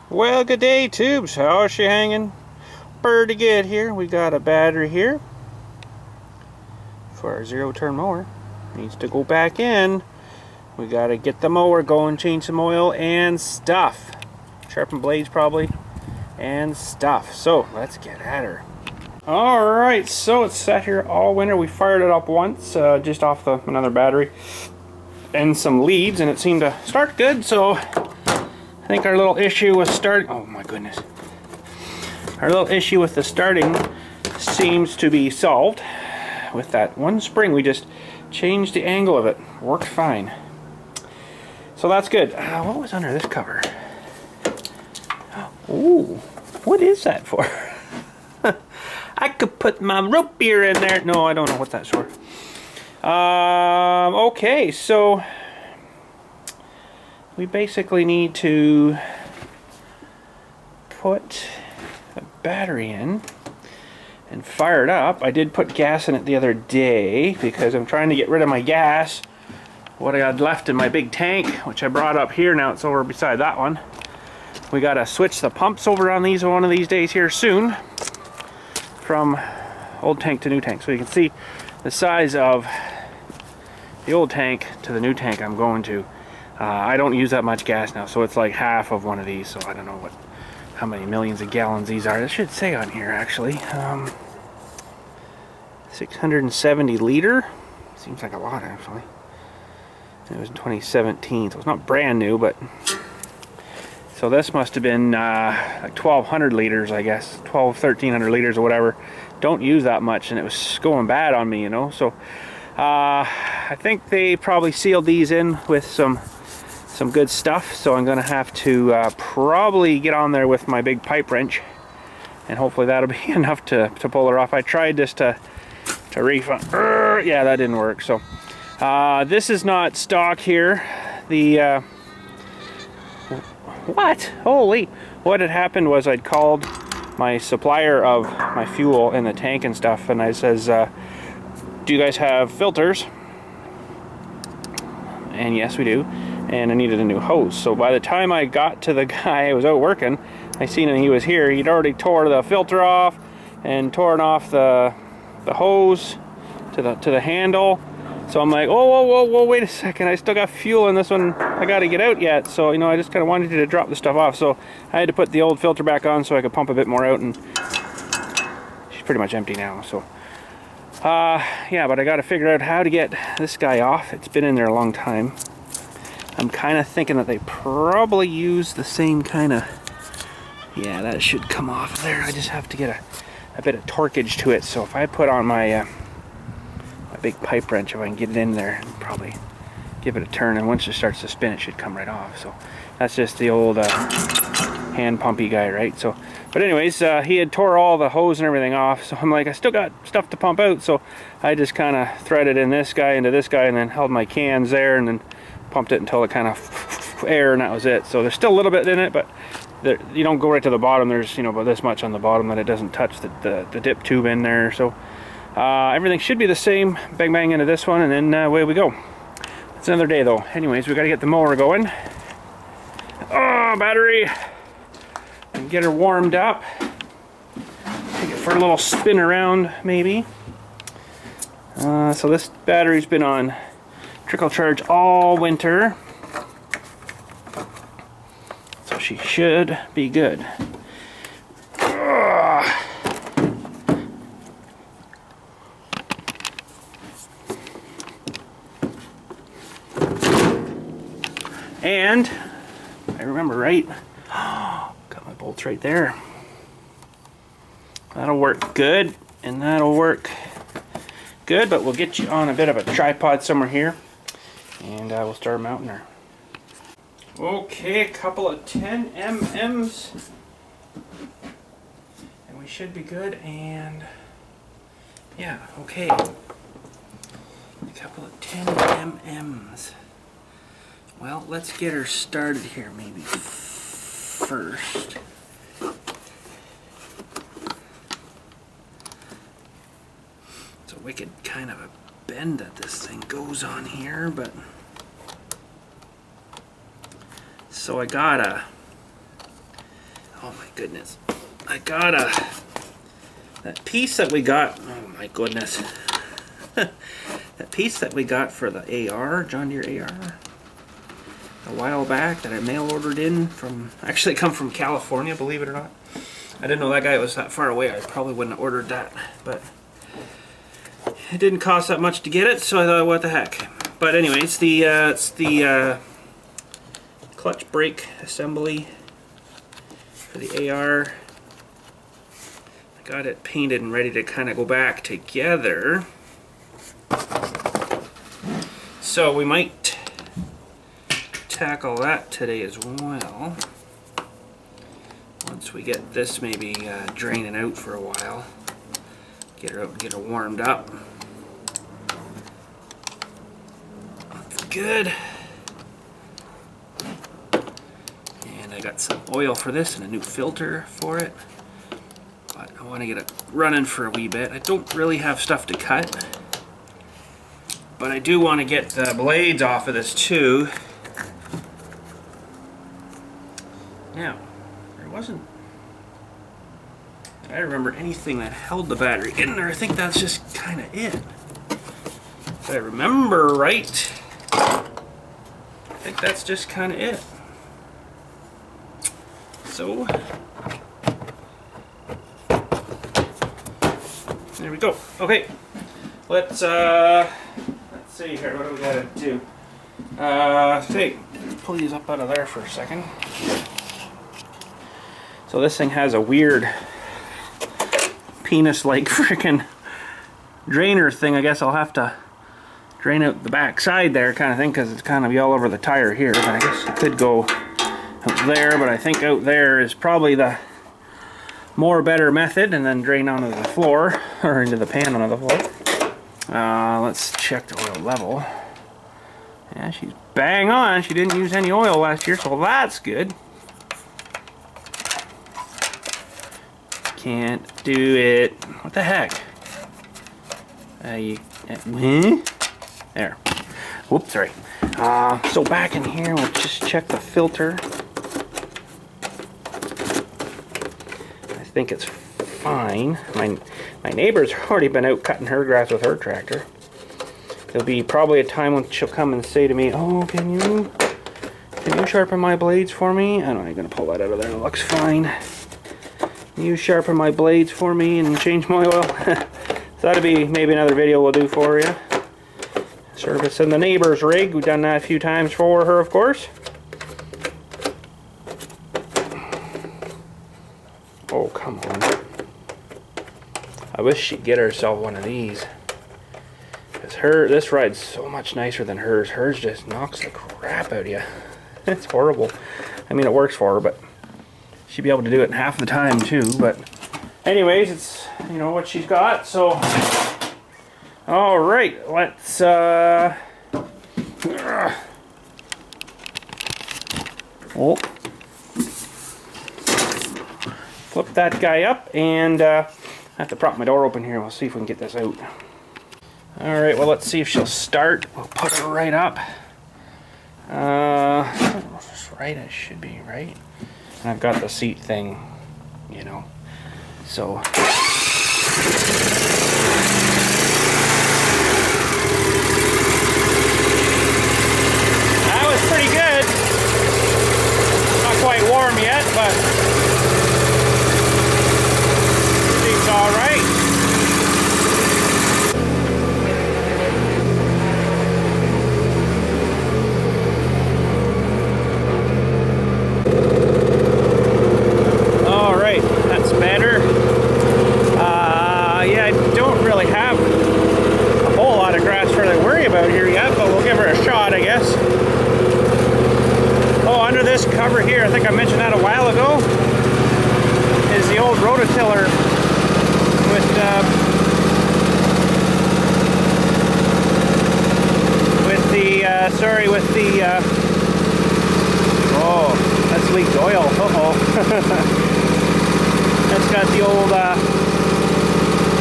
Well, good day, tubes. How's she hanging? Pretty good here. We got a battery here for our zero-turn mower. Needs to go back in. We got to get the mower going, change some oil and stuff. Sharpen blades probably and stuff. So let's get at her. Alright, so it's sat here all winter. We fired it up once, just off another battery and some leads, and it seemed to start good. So I think our little issue with starting, oh my goodness, our little issue with the starting seems to be solved. With that one spring, we just changed the angle of it. Worked fine. So that's good. What was under this cover? Ooh, what is that for? I could put my rope beer in there. No, I don't know what that's for. Okay, so we basically need to put a battery in and fire it up. I did put gas in it the other day because I'm trying to get rid of my gas. What I had left in my big tank, which I brought up here, now it's over beside that one. We gotta switch the pumps over on these one of these days here soon, from old tank to new tank. So you can see the size of the old tank to the new tank I'm going to. I don't use that much gas now, so it's like half of one of these. So I don't know how many millions of gallons these are. It should say on here actually. 670 liter. Seems like a lot actually. It was in 2017, so it's not brand new, but so this must have been like 1,200 liters, I guess, 1,300 liters or whatever. Don't use that much, and it was going bad on me, you know. So I think they probably sealed these in with some good stuff. So I'm gonna have to probably get on there with my big pipe wrench, and hopefully that'll be enough to pull her off. I tried just to refund. Yeah, that didn't work. So this is not stock here. The what? Holy! What had happened was I'd called my supplier of my fuel in the tank and stuff, and I says, do you guys have filters? And yes, we do. And I needed a new hose. So by the time I got to the guy I was out working, I seen him, he was here. He'd already tore the filter off and torn off the hose to the handle. So I'm like, whoa, wait a second, I still got fuel in this one, I gotta get out yet. So, you know, I just kind of wanted you to drop the stuff off. So I had to put the old filter back on so I could pump a bit more out, and she's pretty much empty now. So, yeah, but I gotta figure out how to get this guy off. It's been in there a long time. I'm kind of thinking that they probably use the same kind of, yeah, that should come off there. I just have to get a bit of torquage to it. So if I put on my big pipe wrench, if I can get it in there and probably give it a turn, and once it starts to spin, it should come right off. So that's just the old hand pumpy guy, right? So, but anyways, he had tore all the hose and everything off, so I'm like, I still got stuff to pump out. So I just kind of threaded in this guy into this guy, and then held my cans there, and then pumped it until it kind of air, and that was it. So there's still a little bit in it, but you don't go right to the bottom. There's, you know, about this much on the bottom that it doesn't touch the dip tube in there. So everything should be the same. Bang bang into this one, and then away we go. It's another day though. Anyways, we got to get the mower going. Oh, battery! And get her warmed up. Take it for a little spin around, maybe. So this battery's been on trickle charge all winter, so she should be good. And I remember right, got my bolts right there. That'll work good, and that'll work good, but we'll get you on a bit of a tripod somewhere here, and we'll start mounting her. Okay, a couple of 10 mm's, and we should be good. And yeah, okay, a couple of 10 mm's. Well, let's get her started here maybe first. It's a wicked kind of a bend that this thing goes on here, but so I got a Oh my goodness. I got that piece that we got, oh my goodness. That piece that we got for the AR, John Deere AR, a while back that I mail ordered in from, actually come from California, believe it or not. I didn't know that guy was that far away. I probably wouldn't have ordered that, but it didn't cost that much to get it, so I thought, what the heck. But anyway, it's the clutch brake assembly for the AR. I got it painted and ready to kind of go back together. So we might tackle that today as well. Once we get this maybe draining out for a while. Get her out and get her warmed up. That's good. And I got some oil for this and a new filter for it. But I want to get it running for a wee bit. I don't really have stuff to cut. But I do want to get the blades off of this too. Now, there wasn't, I remember anything that held the battery in there. I think that's just kind of it. If I remember right, I think that's just kind of it. So, there we go. Okay, let's see here. What do we gotta do? Okay, pull these up out of there for a second. So this thing has a weird penis-like freaking drainer thing. I guess I'll have to drain out the back side there, kind of thing, because it's kind of all over the tire here. But I guess it could go out there, but I think out there is probably the better method, and then drain onto the floor or into the pan onto the floor. Let's check the oil level. Yeah, she's bang on. She didn't use any oil last year, so that's good. Can't do it. What the heck? There. Whoops, sorry. So back in here, we'll just check the filter. I think it's fine. My neighbor's already been out cutting her grass with her tractor. There'll be probably a time when she'll come and say to me, "Oh, can you sharpen my blades for me?" I don't know, I'm gonna pull that out of there. It looks fine. You sharpen my blades for me and change my oil. So that'll be maybe another video we'll do for you. Servicing the neighbor's rig. We've done that a few times for her, of course. Oh, come on. I wish she'd get herself one of these. Because this ride's so much nicer than hers. Hers just knocks the crap out of you. It's horrible. I mean, it works for her, but she'd be able to do it in half the time too. But anyways, it's, you know, what she's got. So all right, let's flip that guy up, and I have to prop my door open here. We'll see if we can get this out. All right, well, let's see if she'll start. We'll put her right up. Right, it should be right. And I've got the seat thing, you know, so. That was pretty good. Not quite warm yet, but seat's all right. Cover here, I think I mentioned that a while ago, is the old rototiller with oh, that's leaked oil. Uh-oh. That's got the old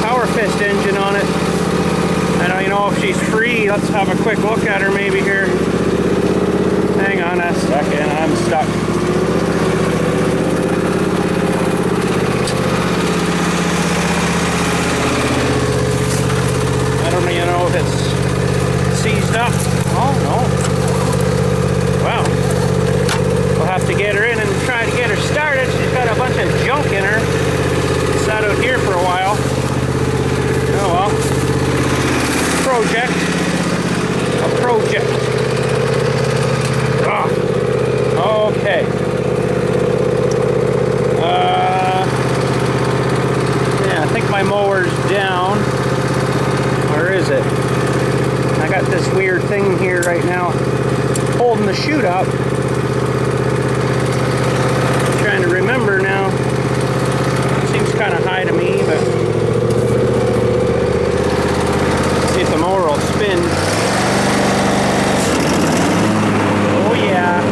Power Fist engine on it. I don't know if she's free. Let's have a quick look at her maybe here. Hang on a second, I'm stuck. the chute up. I'm trying to remember now. Seems kind of high to me, but see if the mower will spin. Oh yeah.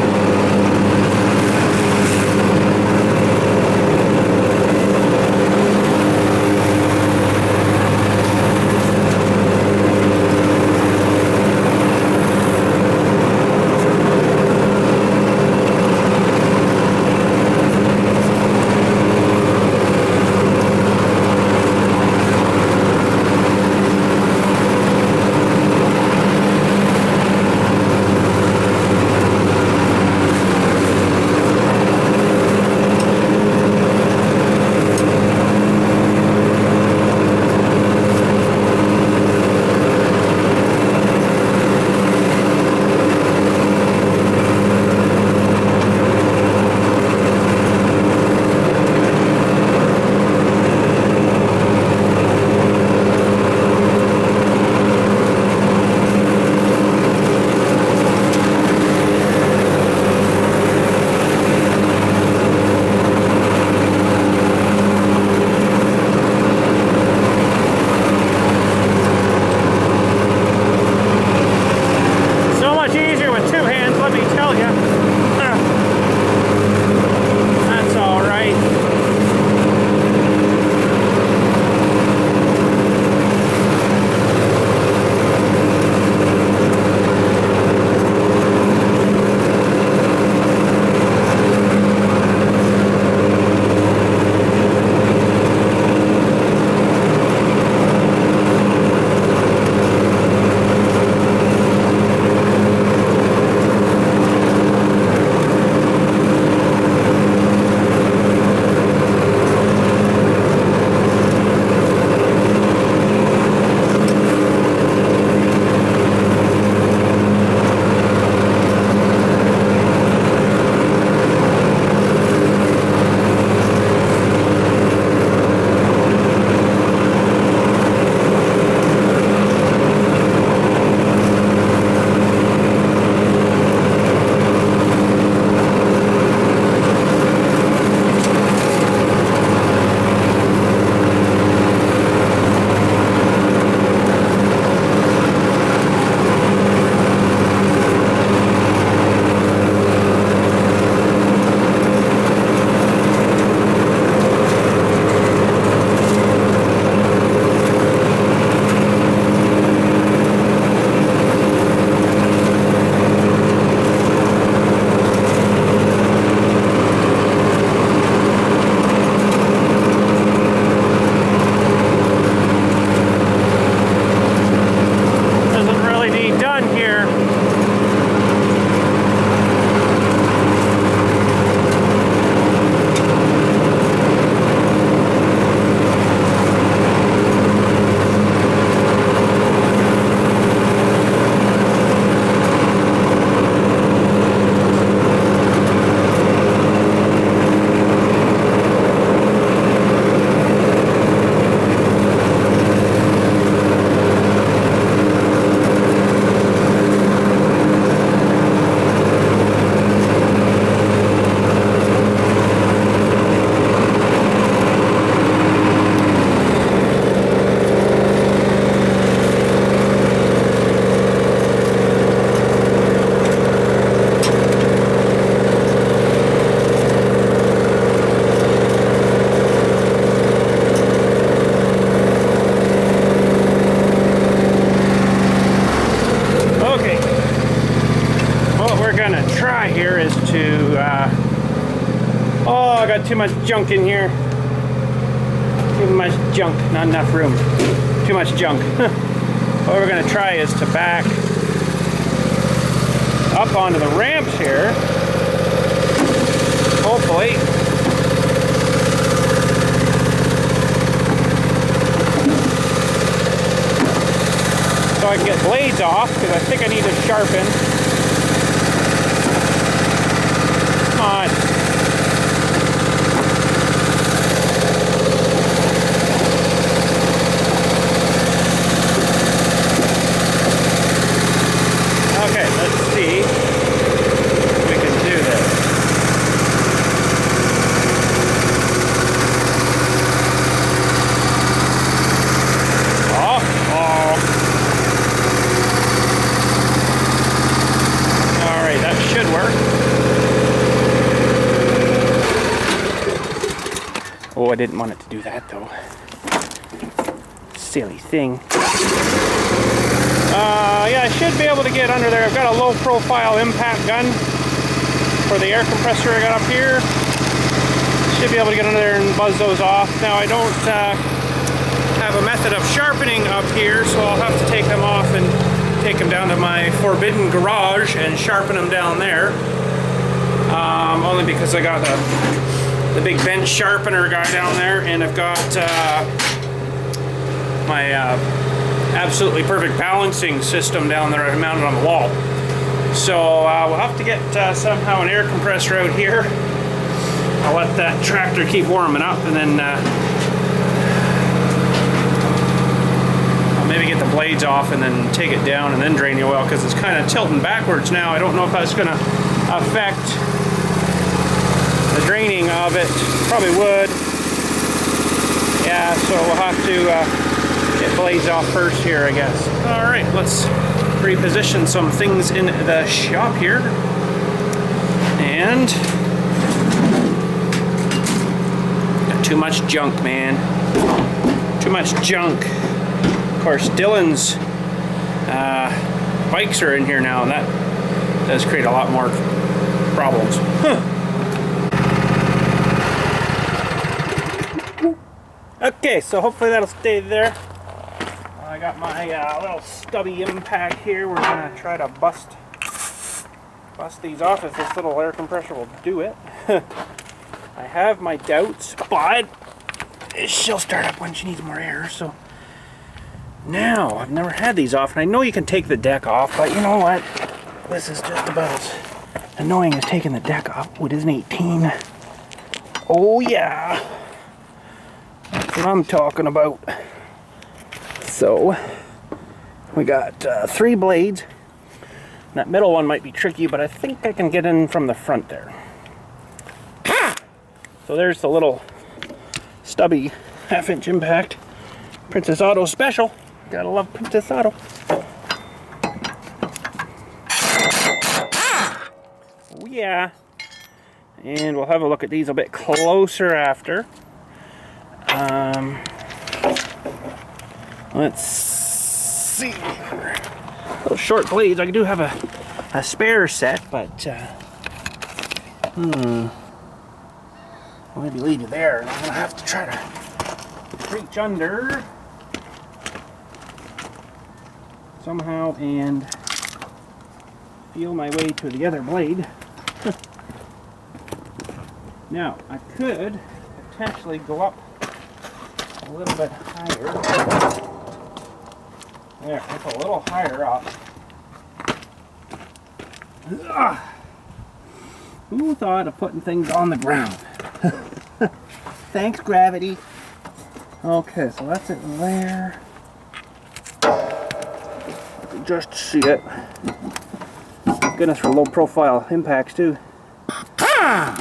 I got too much junk in here. Too much junk, not enough room. Too much junk. What we're gonna try is to back up onto the ramps here. Hopefully. So I can get blades off, because I think I need to sharpen. Come on. Okay, let's see. Oh, I didn't want it to do that though. Silly thing. Yeah, I should be able to get under there. I've got a low profile impact gun for the air compressor I got up here. Should be able to get under there and buzz those off. Now I don't have a method of sharpening up here, so I'll have to take them off and take them down to my forbidden garage and sharpen them down there. Only because I got the big bench sharpener guy down there, and I've got my absolutely perfect balancing system down there mounted on the wall. So we'll have to get somehow an air compressor out here. I'll let that tractor keep warming up, and then I'll maybe get the blades off and then take it down and then drain the oil, because it's kind of tilting backwards now. I don't know if that's going to affect the draining of it. Probably would. Yeah, so we'll have to get blades off first here, I guess. Alright, let's reposition some things in the shop here. And got too much junk, man. Too much junk. Of course, Dylan's bikes are in here now, and that does create a lot more problems. Okay, so hopefully that'll stay there. I got my little stubby impact here. We're gonna try to bust these off if this little air compressor will do it. I have my doubts, but she'll start up when she needs more air. So now, I've never had these off, and I know you can take the deck off, but you know what? This is just about as annoying as taking the deck off. Oh, it is an 18. Oh yeah. That's what I'm talking about. So, we got 3 blades. That middle one might be tricky, but I think I can get in from the front there. So there's the little stubby 1/2-inch impact. Princess Auto special. Gotta love Princess Auto. Oh yeah. And we'll have a look at these a bit closer after. Let's see here. Those short blades, I do have a spare set, but I'll maybe leave you there, and I'm gonna have to try to reach under somehow and feel my way to the other blade. Now, I could potentially go up a little bit higher. There, it's a little higher up. Ugh. Who thought of putting things on the ground? Thanks, gravity. Okay, so that's it there. Just see it. Thank goodness for low profile impacts too. Man.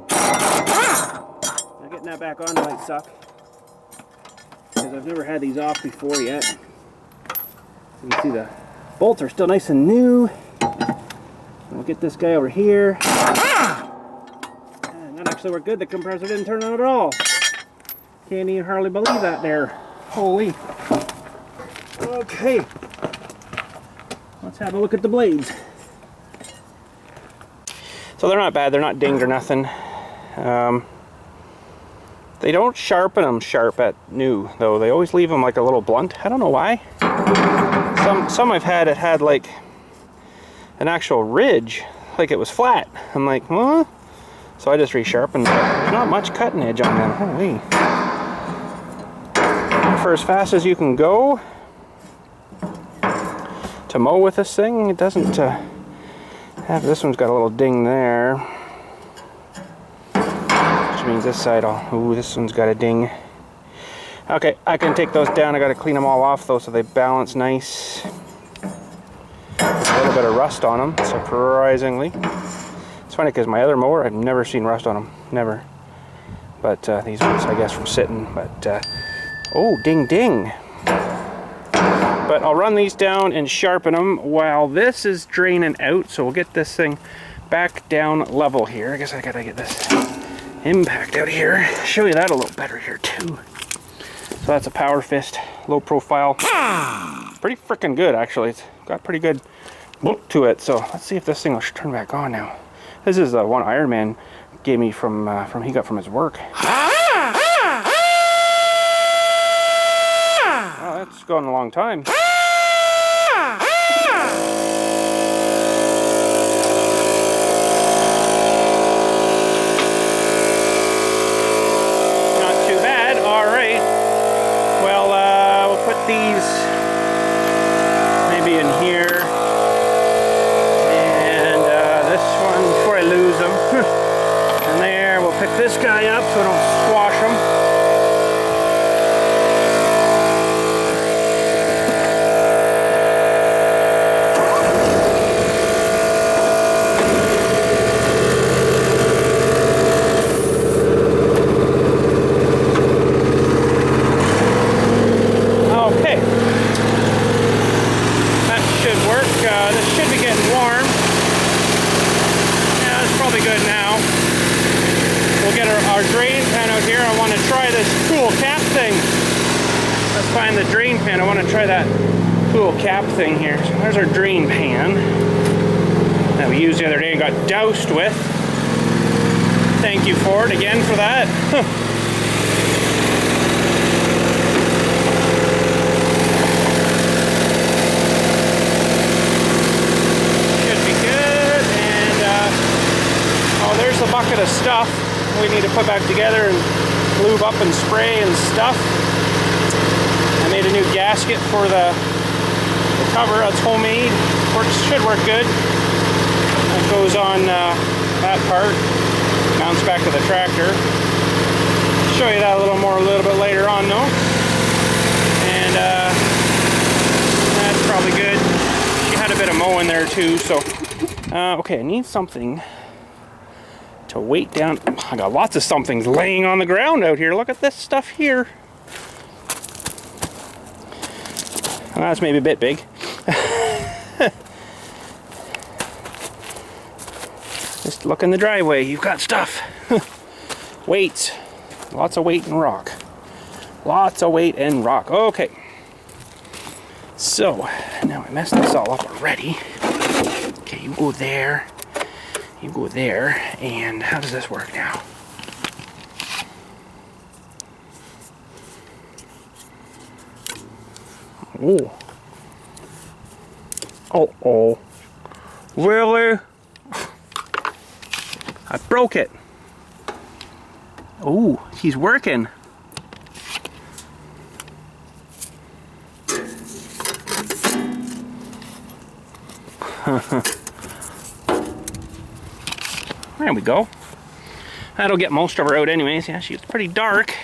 Now getting that back on might suck, because I've never had these off before yet. You can see the bolts are still nice and new. We'll get this guy over here. And that actually worked good. The compressor didn't turn on at all. Can't even hardly believe that there. Holy. Okay. Let's have a look at the blades. So they're not bad. They're not dinged or nothing. They don't sharpen them sharp at new, though. They always leave them like a little blunt. I don't know why. Some I've had, it had like an actual ridge, like it was flat. I'm like, huh? So I just resharpened it. There's not much cutting edge on them. Holy. For as fast as you can go to mow with this thing, it doesn't have. This one's got a little ding there, which means this side ooh, this one's got a ding. Okay, I can take those down. I got to clean them all off though, so they balance nice. A little bit of rust on them, surprisingly. It's funny because my other mower, I've never seen rust on them, never. But these ones, I guess, from sitting. But oh, ding ding. But I'll run these down and sharpen them while this is draining out. So we'll get this thing back down level here. I guess I gotta get this impact out here. Show you that a little better here too. So that's a Power Fist, low profile. Pretty freaking good actually. It's got pretty good look to it. So let's see if this thing will turn back on now. This is the one Iron Man gave me from he got from his work. Oh, that's going a long time. These maybe in here, and this one before I lose them. And there, we'll pick this guy up so I don't squash him. Find the drain pan. I want to try that cool cap thing here. So there's our drain pan that we used the other day and got doused with. Thank you, Ford, again for that. Should be good. And oh, there's the bucket of stuff we need to put back together and lube up and spray and stuff. I made a new gasket for the cover. That's homemade. Should work good. That goes on that part. Mounts back to the tractor. Show you that a little bit later on though. And that's probably good. She had a bit of mowing there too. So okay, I need something to weight down. I got lots of somethings laying on the ground out here. Look at this stuff here. Well, that's maybe a bit big. Just look in the driveway. You've got stuff. Weights. Lots of weight and rock. Lots of weight and rock. Okay. So, now I messed this all up already. Okay, you go there. You go there. And how does this work now? Oh. Oh. Really? I broke it. Oh, he's working. There we go. That'll get most of her out anyways. Yeah, she's pretty dark.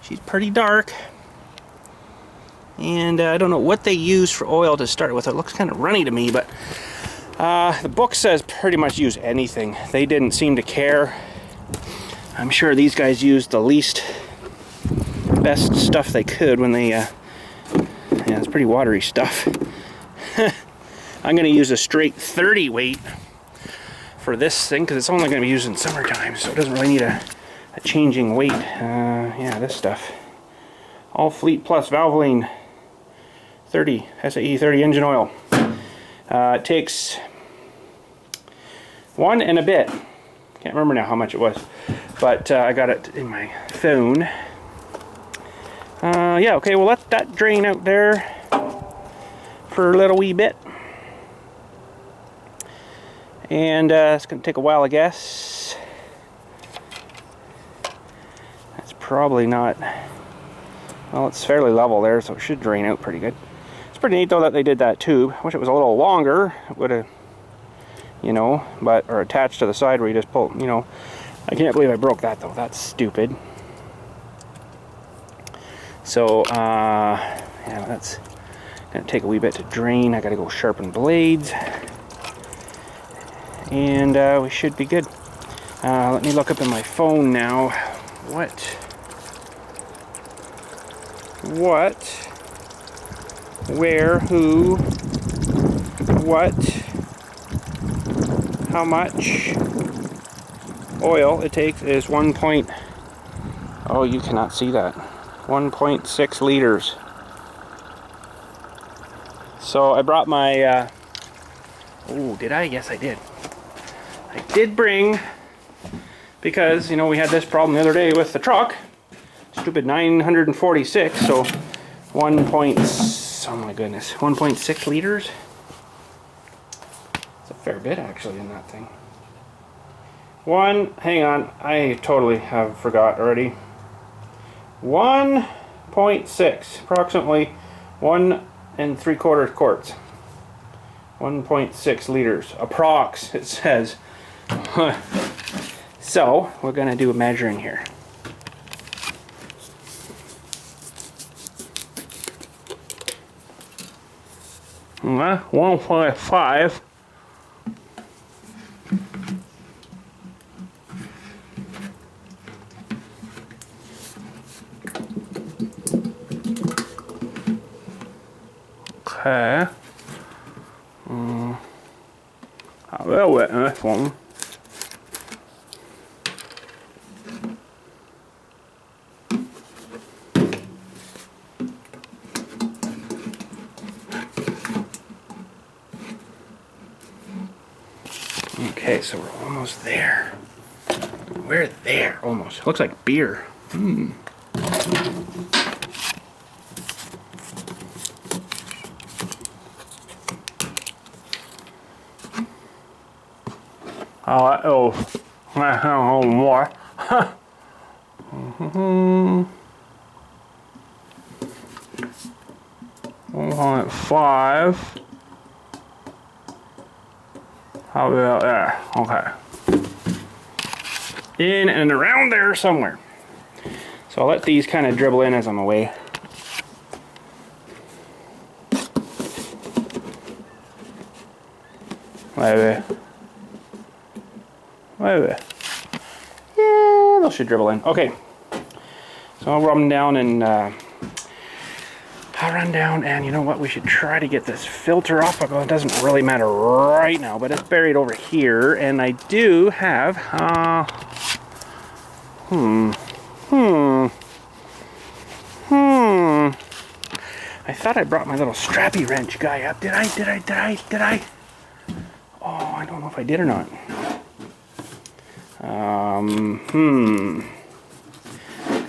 She's pretty dark. And I don't know what they use for oil to start with. It looks kind of runny to me, but the book says pretty much use anything. They didn't seem to care. I'm sure these guys used the best stuff they could when they, yeah, it's pretty watery stuff. I'm going to use a straight 30 weight for this thing because it's only going to be used in summertime, so it doesn't really need a changing weight. Yeah, this stuff. All Fleet Plus Valvoline 30, SAE 30 engine oil. It takes 1 and a bit. Can't remember now how much it was, but I got it in my phone. Yeah, okay, we'll let that drain out there for a little wee bit. And it's going to take a while, I guess. That's probably not... Well, it's fairly level there, so it should drain out pretty good. It's pretty neat, though, that they did that tube. I wish it was a little longer. It would have, you know, or attached to the side where you just pull, you know. I can't believe I broke that, though. That's stupid. So, yeah, that's going to take a wee bit to drain. I got to go sharpen blades. And we should be good. Let me look up in my phone now. What, where, who, what, how much, oil it takes is 1. Oh, you cannot see that. 1.6 liters. So I brought my, oh, did I? Yes, I did. I did bring, because, you know, we had this problem the other day with the truck. Stupid 946, so 1.6 liters. It's a fair bit, actually, in that thing. Hang on, I totally have forgot already. 1.6, approximately 1 3/4 quarts. 1.6 liters, approx, it says. So, we're gonna do a measuring here. Uh, 1.5. Okay. A little bit in this one. Okay, so we're almost there. We're there, almost. Looks like beer. Oh, more. 1.5. How about there? Okay. In and around there somewhere. So I'll let these kind of dribble in as I'm away. Maybe. Yeah, those should dribble in. Okay. So I'll run down and you know what? We should try to get this filter off. Although it doesn't really matter right now, but it's buried over here, and I do have I thought I brought my little strappy wrench guy up. Did I? Oh, I don't know if I did or not.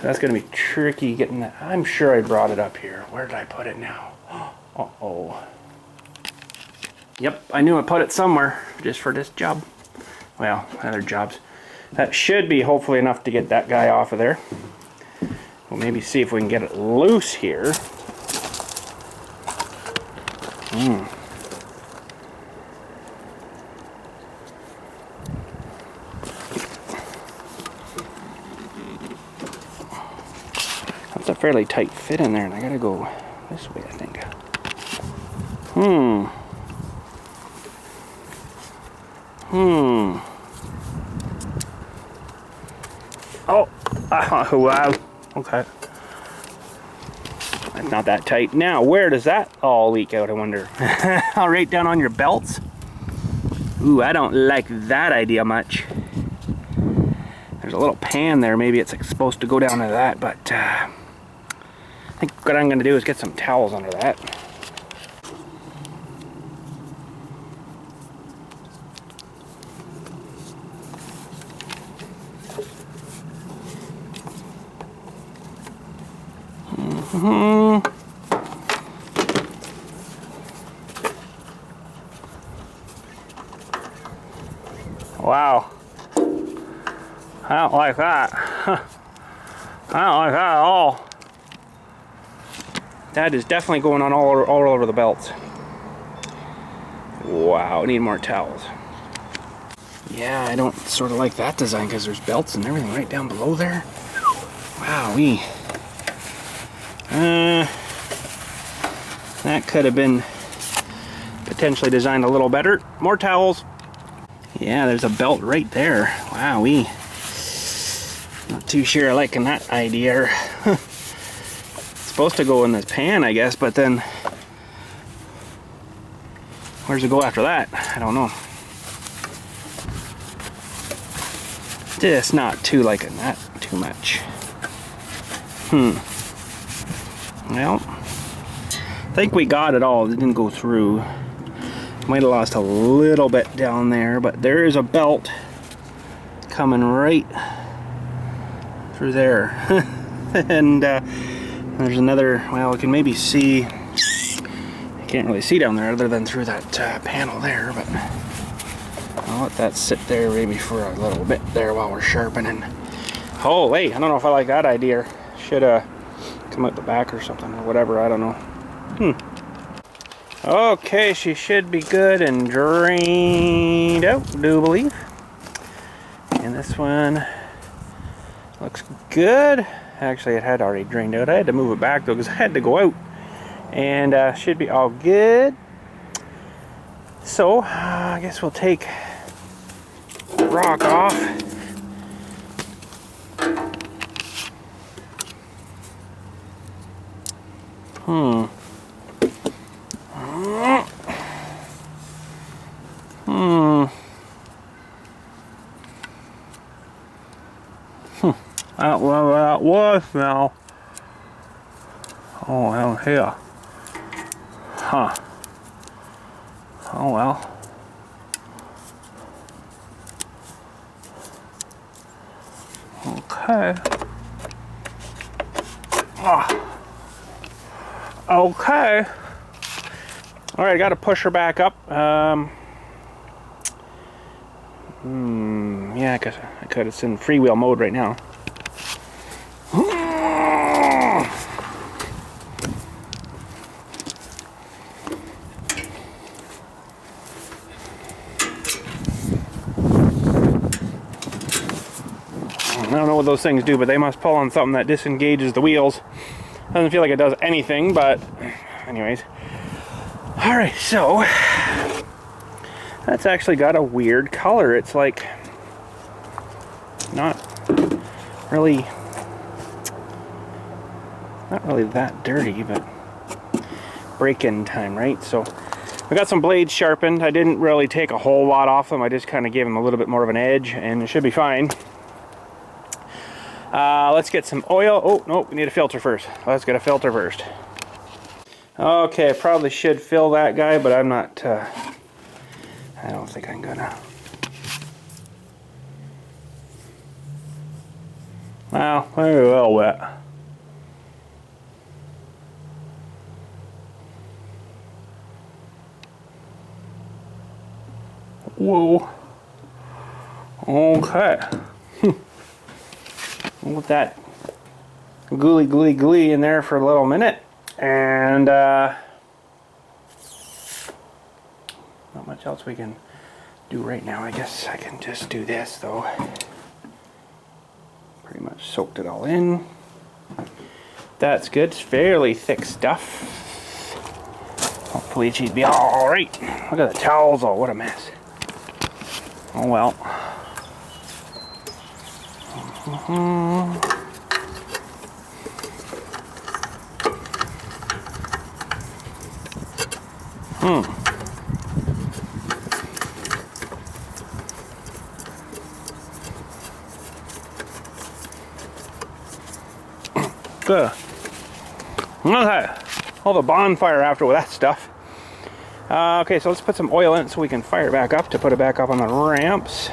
That's gonna be tricky getting that. I'm sure I brought it up here. Where did I put it now? Uh-oh. Yep, I knew I put it somewhere just for this job. Well, other jobs. That should be hopefully enough to get that guy off of there. We'll maybe see if we can get it loose here. That's a fairly tight fit in there, and I gotta go this way, I think. Oh, wow. Okay. That's not that tight. Now, where does that all leak out, I wonder? Right down on your belts? Ooh, I don't like that idea much. There's a little pan there. Maybe it's supposed to go down to that, but I think what I'm going to do is get some towels under that. Wow. I don't like that. I don't like that at all. That is definitely going on all over the belts. Wow, I need more towels. Yeah, I don't sort of like that design because there's belts and everything right down below there. Wowee. That could have been potentially designed a little better. More towels. Yeah, there's a belt right there. Wowee. Not too sure I'm liking that idea. It's supposed to go in this pan, I guess, but then where's it go after that? I don't know. Just not too liking that too much. Well, I think we got it all. It didn't go through. Might have lost a little bit down there, but there is a belt coming right through there. And there's another, well, we can maybe see, I can't really see down there other than through that panel there, but I'll let that sit there maybe for a little bit there while we're sharpening. Oh, wait, I don't know if I like that idea. Should come out the back or something or whatever, I don't know. Okay, she should be good and drained out, I do believe. And this one looks good. Actually, it had already drained out. I had to move it back though because I had to go out. And should be all good. So, I guess we'll take the rock off. Well, that was now. Oh, well, here. Huh. Oh, well. Okay. Okay. All right, I got to push her back up. Yeah, I guess I could. It's in freewheel mode right now. I don't know what those things do, but they must pull on something that disengages the wheels. Doesn't feel like it does anything, but anyways. Alright, so that's actually got a weird color. It's like not really that dirty, but break-in time, right? So we got some blades sharpened. I didn't really take a whole lot off them. I just kind of gave them a little bit more of an edge, and it should be fine. Let's get some oil. Oh, no, we need a filter first. Let's get a filter first. Okay, I probably should fill that guy, but I'm not, I don't think I'm gonna. Wow, very well wet. Whoa. Okay. With that gooey in there for a little minute, and not much else we can do right now. I guess I can just do this though. Pretty much soaked it all in. That's good. It's fairly thick stuff. Hopefully she'd be all right. Look at the towels. Oh, what a mess. Oh well. Good. Okay. All the bonfire after with that stuff. Okay, so let's put some oil in it so we can fire it back up to put it back up on the ramps.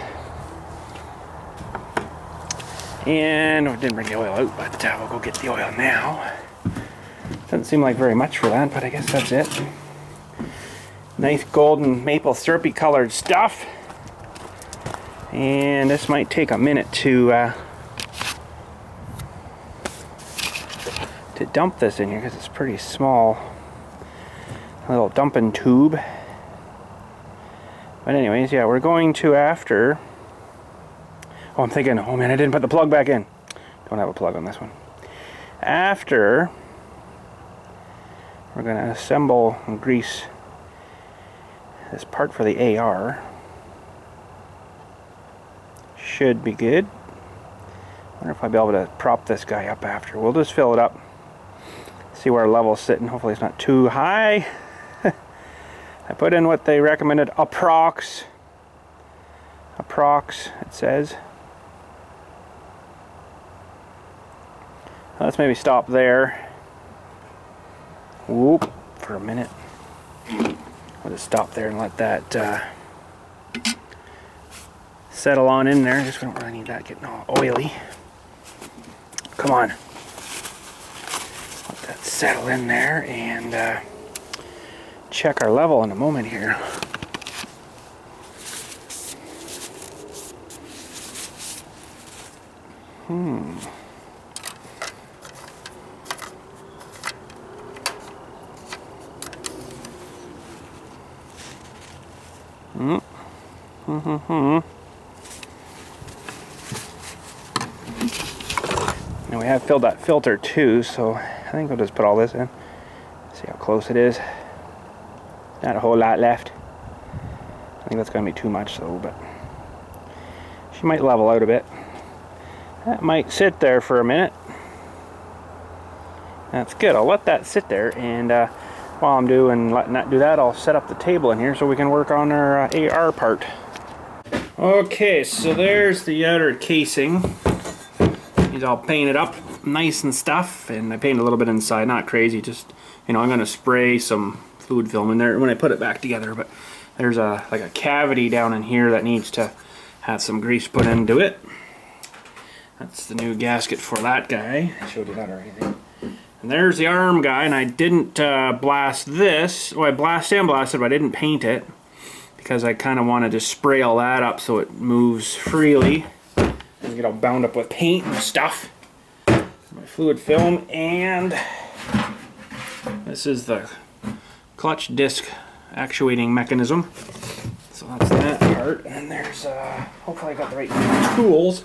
And I didn't bring the oil out, but we'll go get the oil now. Doesn't seem like very much for that, but I guess that's it. Nice golden maple syrupy colored stuff. And this might take a minute to dump this in here because it's pretty small. A little dumping tube. But anyways, yeah, we're going to after. Oh, I'm thinking, oh man, I didn't put the plug back in. Don't have a plug on this one. After, we're going to assemble and grease this part for the AR. Should be good. Wonder if I'll be able to prop this guy up after. We'll just fill it up. See where our level's sitting. Hopefully it's not too high. I put in what they recommended, approx, it says. Let's maybe stop there. Whoop, for a minute. I'll just stop there and let that settle on in there. Just we don't really need that getting all oily. Come on. Let that settle in there and check our level in a moment here. And we have filled that filter too, so I think we'll just put all this in. See how close it is. Not a whole lot left. I think that's going to be too much though, but she might level out a bit. That might sit there for a minute. That's good. I'll let that sit there, and while I'm letting that do that, I'll set up the table in here so we can work on our AR part. Okay, so there's the outer casing. He's all painted up nice and stuff, and I painted a little bit inside, not crazy, just, you know, I'm gonna spray some fluid film in there when I put it back together, but there's like a cavity down in here that needs to have some grease put into it. That's the new gasket for that guy. I showed you that already. And there's the arm guy, and I didn't blast this. Well, I blasted, but I didn't paint it because I kind of wanted to spray all that up so it moves freely. And get all bound up with paint and stuff. My fluid film, and this is the clutch disc actuating mechanism. So that's that part. And there's, hopefully I got the right tools.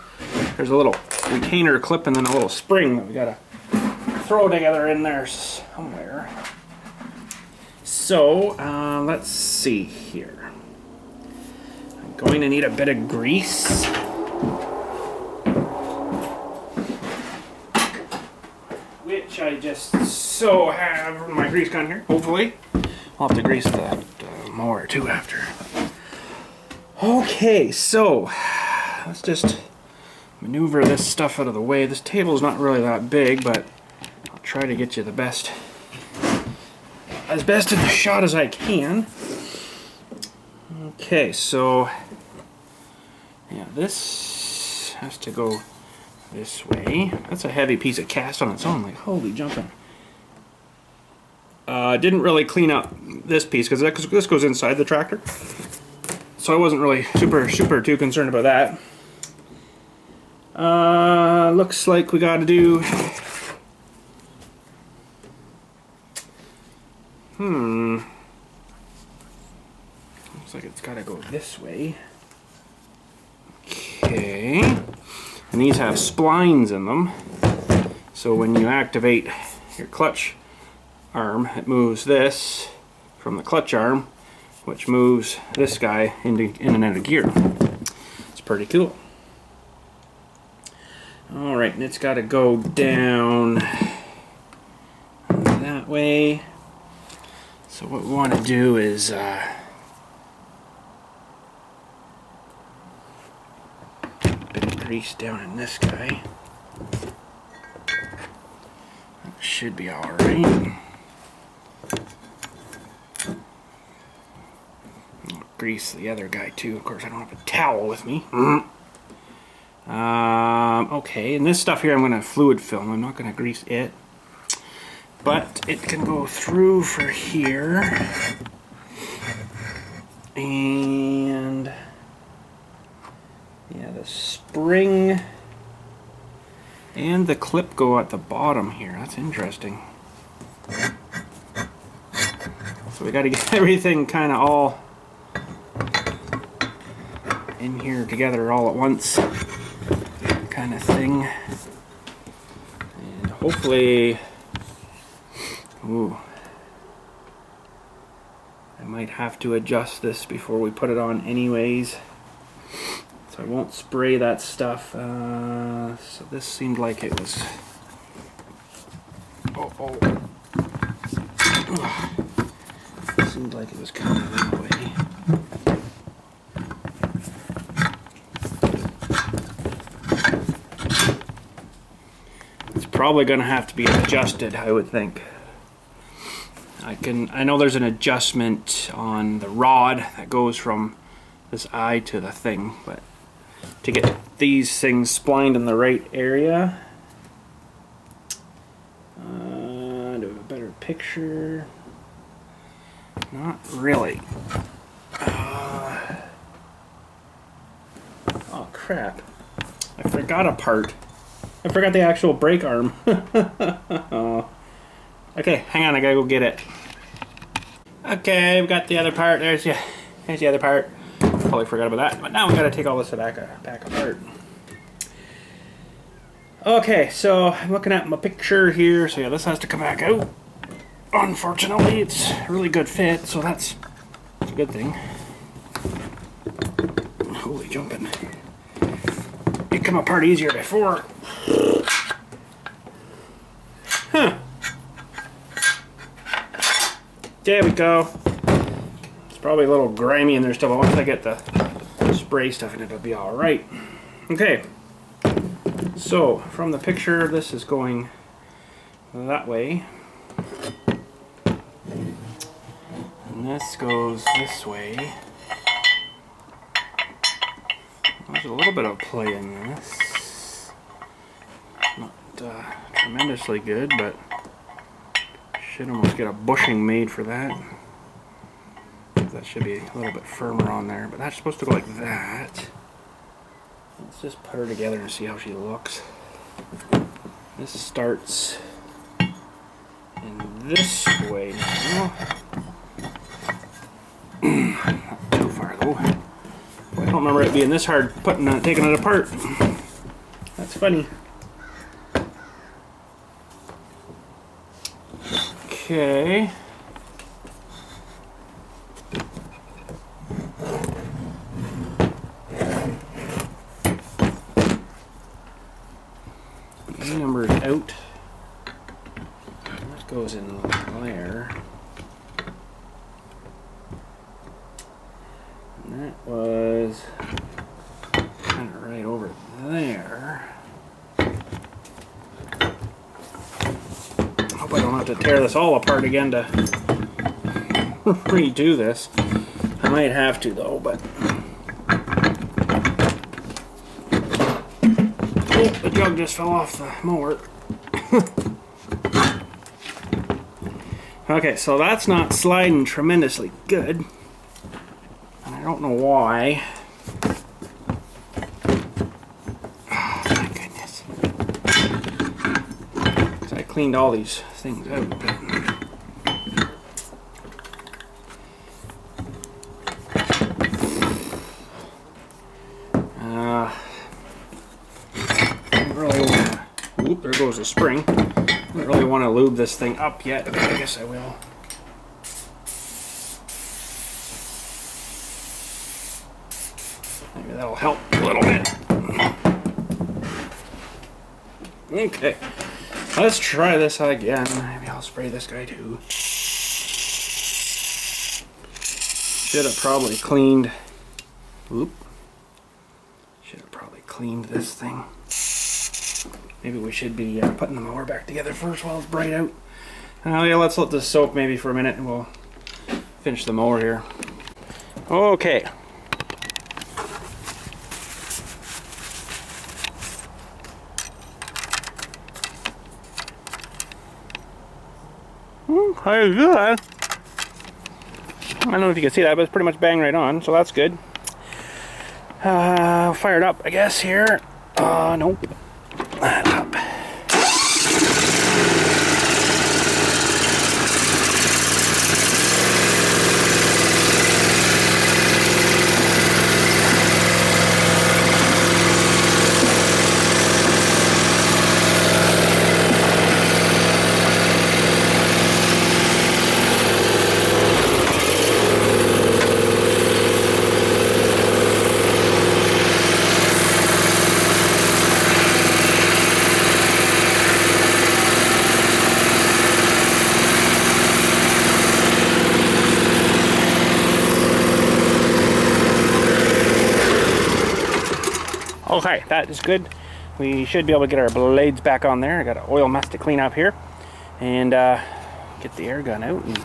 There's a little retainer clip and then a little spring that we gotta throw together in there somewhere. So, let's see here. I'm going to need a bit of grease. Which I just so have my grease gun here, hopefully. I'll have to grease the mower too after. Okay, so let's just maneuver this stuff out of the way. This table's not really that big, but I'll try to get you the best, as best in the shot as I can. Okay, so yeah, this has to go this way. That's a heavy piece of cast on its own, like holy jumping. Didn't really clean up this piece because this goes inside the tractor. So I wasn't really super too concerned about that. Looks like we gotta do... Looks like it's gotta go this way. Okay. And these have splines in them. So when you activate your clutch arm, it moves this from the clutch arm, which moves this guy in and out of gear. It's pretty cool. Alright, and it's got to go down that way. So what we want to do is bit of grease down in this guy. That should be alright. Grease the other guy too. Of course, I don't have a towel with me. Okay, and this stuff here I'm going to fluid film. I'm not going to grease it. But it can go through for here. And yeah, the spring and the clip go at the bottom here. That's interesting. So we got to get everything kind of all in here together all at once kind of thing. And hopefully, ooh, I might have to adjust this before we put it on anyways. So I won't spray that stuff. So this seemed like it was, seemed like it was kind of that way. probably gonna have to be adjusted, I would think. I know there's an adjustment on the rod that goes from this eye to the thing, but to get these things splined in the right area, do a better picture. Not really. Oh crap! I forgot a part. I forgot the actual brake arm. Oh. Okay, hang on, I gotta go get it. Okay, we've got the other part. There's the other part. Probably forgot about that, but now we gotta take all this back apart. Okay, so I'm looking at my picture here. So yeah, this has to come back out. Unfortunately, it's a really good fit, so that's a good thing. Holy jumping. It came apart easier before. Huh. There we go. It's probably a little grimy in there still, but once I get the spray stuff in it, it'll be alright. Okay. So, from the picture, this is going that way. And this goes this way. There's a little bit of play in this. Not tremendously good, but should almost get a bushing made for that. That should be a little bit firmer on there, but that's supposed to go like that. Let's just put her together and see how she looks. This starts in this way now. Not too far though. I don't remember it being this hard taking it apart. That's funny. Okay. Number is out. That goes in there. And that was kind of right over there. Hope I don't have to tear this all apart again to redo this. I might have to though, but oh, the jug just fell off the mower. Okay, so that's not sliding tremendously good. And I don't know why. Oh my goodness. Because I cleaned all these things out. Oop, there goes the spring. I don't really want to lube this thing up yet, but I guess I will. Maybe that'll help a little bit. Okay, let's try this again. Maybe I'll spray this guy too. Should have probably cleaned. Oop. Should have probably cleaned this thing. Maybe we should be putting the mower back together first while it's bright out. Yeah, let's let this soak maybe for a minute and we'll finish the mower here. Okay. Very good. I don't know if you can see that, but it's pretty much bang right on, so that's good. Fired up, I guess, here. Nope. That up. Okay, that is good. we should be able to get our blades back on there. I got an oil mess to clean up here, and get the air gun out and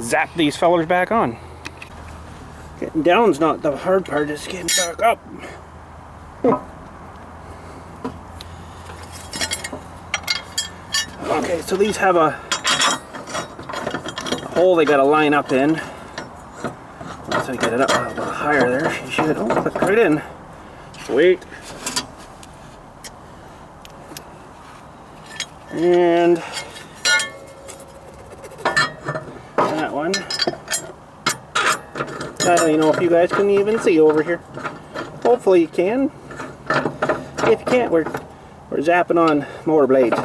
zap these fellers back on. Getting down's not the hard part, it's getting back up. Okay, so these have a hole they got to line up in. Once I get it up a little higher there, she should, oh, click right in. Sweet. And that one. I don't even know if you guys can even see over here. Hopefully you can. If you can't, we're zapping on mower blades.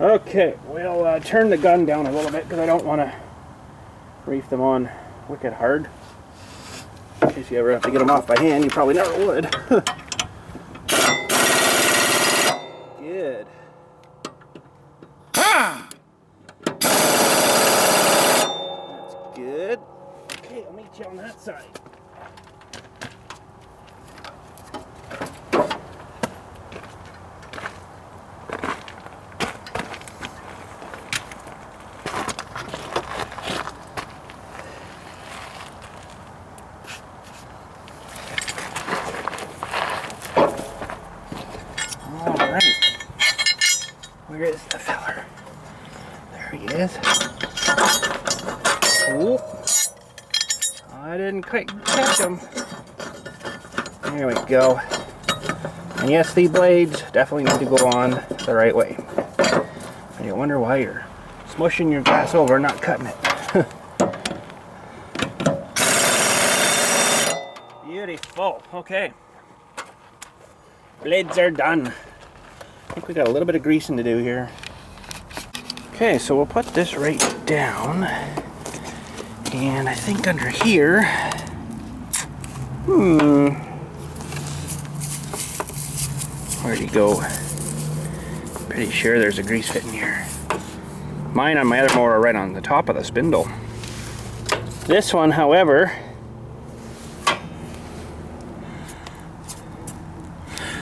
Okay, we'll turn the gun down a little bit because I don't want to reef them on wicked hard. In case you ever have to get them off by hand, you probably never would. Good. That's good. Okay, I'll meet you on that side. Where is the feller? There he is. Oh, I didn't quite catch him. There we go. And yes, the blades definitely need to go on the right way. And you wonder why you're smushing your glass over and not cutting it. Beautiful. Okay. Blades are done. I think we got a little bit of greasing to do here. Okay, so we'll put this right down. And I think under here, where'd he go? Pretty sure there's a grease fit in here. Mine on my other mower are right on the top of the spindle. This one, however,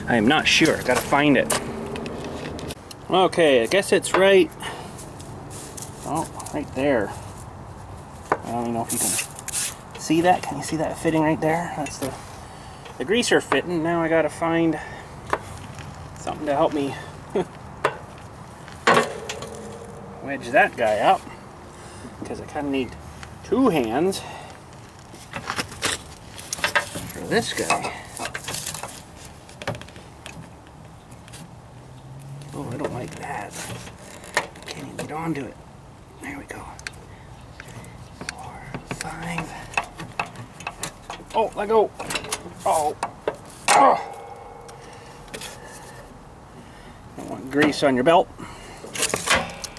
I am not sure. Gotta find it. Okay, I guess it's right. Oh, right there. I don't even know if you can see that. Can you see that fitting right there? That's the greaser fitting. Now I gotta find something to help me wedge that guy up, because I kind of need two hands for this guy. Oh, I don't like that. Can't even get onto it. There we go. 4, 5. Oh, let go. Oh. Oh. Don't want grease on your belt.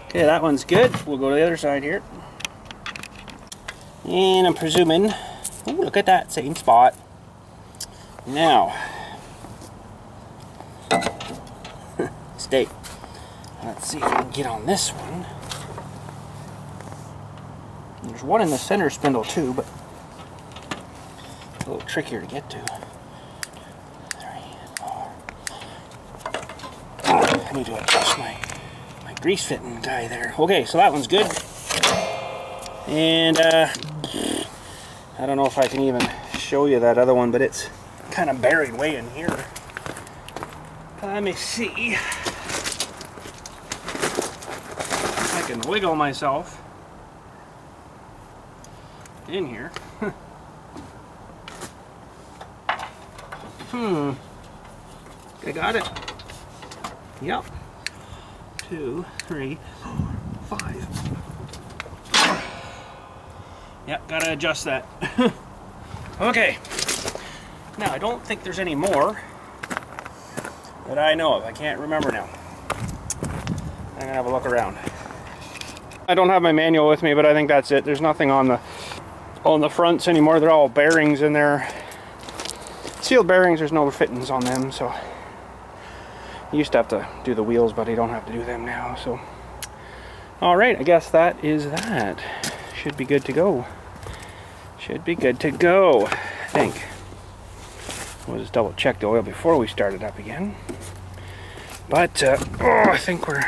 Okay, that one's good. We'll go to the other side here. And I'm presuming, oh, look at that, same spot. Now, stay. Let's see if we can get on this one. There's one in the center spindle too, but it's a little trickier to get to. 3, 4. I need to adjust my grease fitting guy there. Okay, so that one's good. And I don't know if I can even show you that other one, but it's kind of buried way in here. Let me see. I can wiggle myself in here. I got it. Yep. 2, 3, 4, 5. Yep, gotta adjust that. Okay. Now, I don't think there's any more that I know of. I can't remember now. I'm gonna have a look around. I don't have my manual with me, but I think that's it. There's nothing on the fronts anymore. They're all bearings in there. Sealed bearings, there's no fittings on them, so you used to have to do the wheels, but you don't have to do them now. So all right, I guess that is that. Should be good to go. Should be good to go, I think. We'll just double check the oil before we start it up again. But I think we're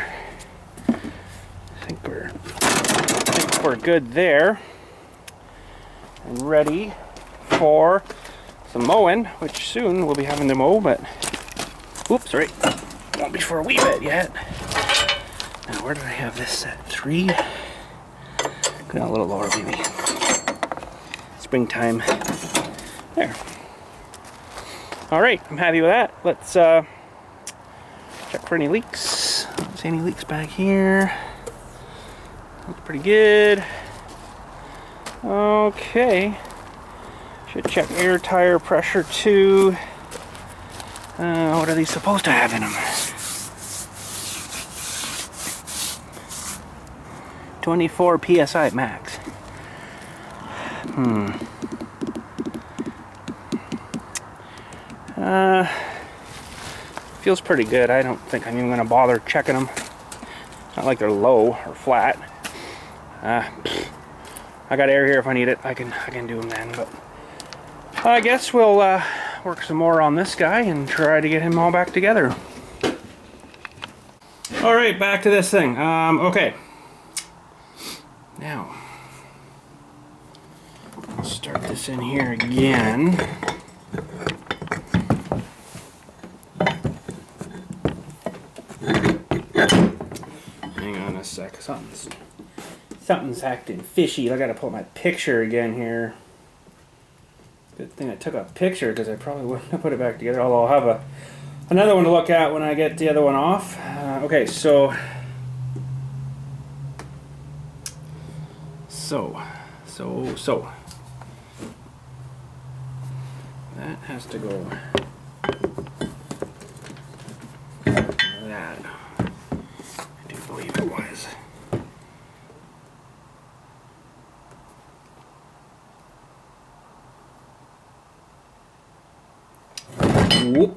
good there, and ready for some mowing, which soon we'll be having to mow. But oops, sorry, won't be for a wee bit yet. Now, where did I have this set? 3. Go a little lower, maybe. Springtime. There. All right, I'm happy with that. Let's check for any leaks. I don't see any leaks back here. Looks pretty good. Okay. Should check air tire pressure too. What are these supposed to have in them? 24 PSI max. Feels pretty good. I don't think I'm even going to bother checking them. Not like they're low or flat. I got air here if I need it. I can do them then. But I guess we'll work some more on this guy and try to get him all back together. All right, back to this thing. Okay. Now, I'll start this in here again. Hang on a sec. Something's acting fishy. I gotta pull my picture again here. Good thing I took a picture, because I probably wouldn't have put it back together. Although I'll have another one to look at when I get the other one off. Okay, so that has to go. That I do believe it was. Whoop.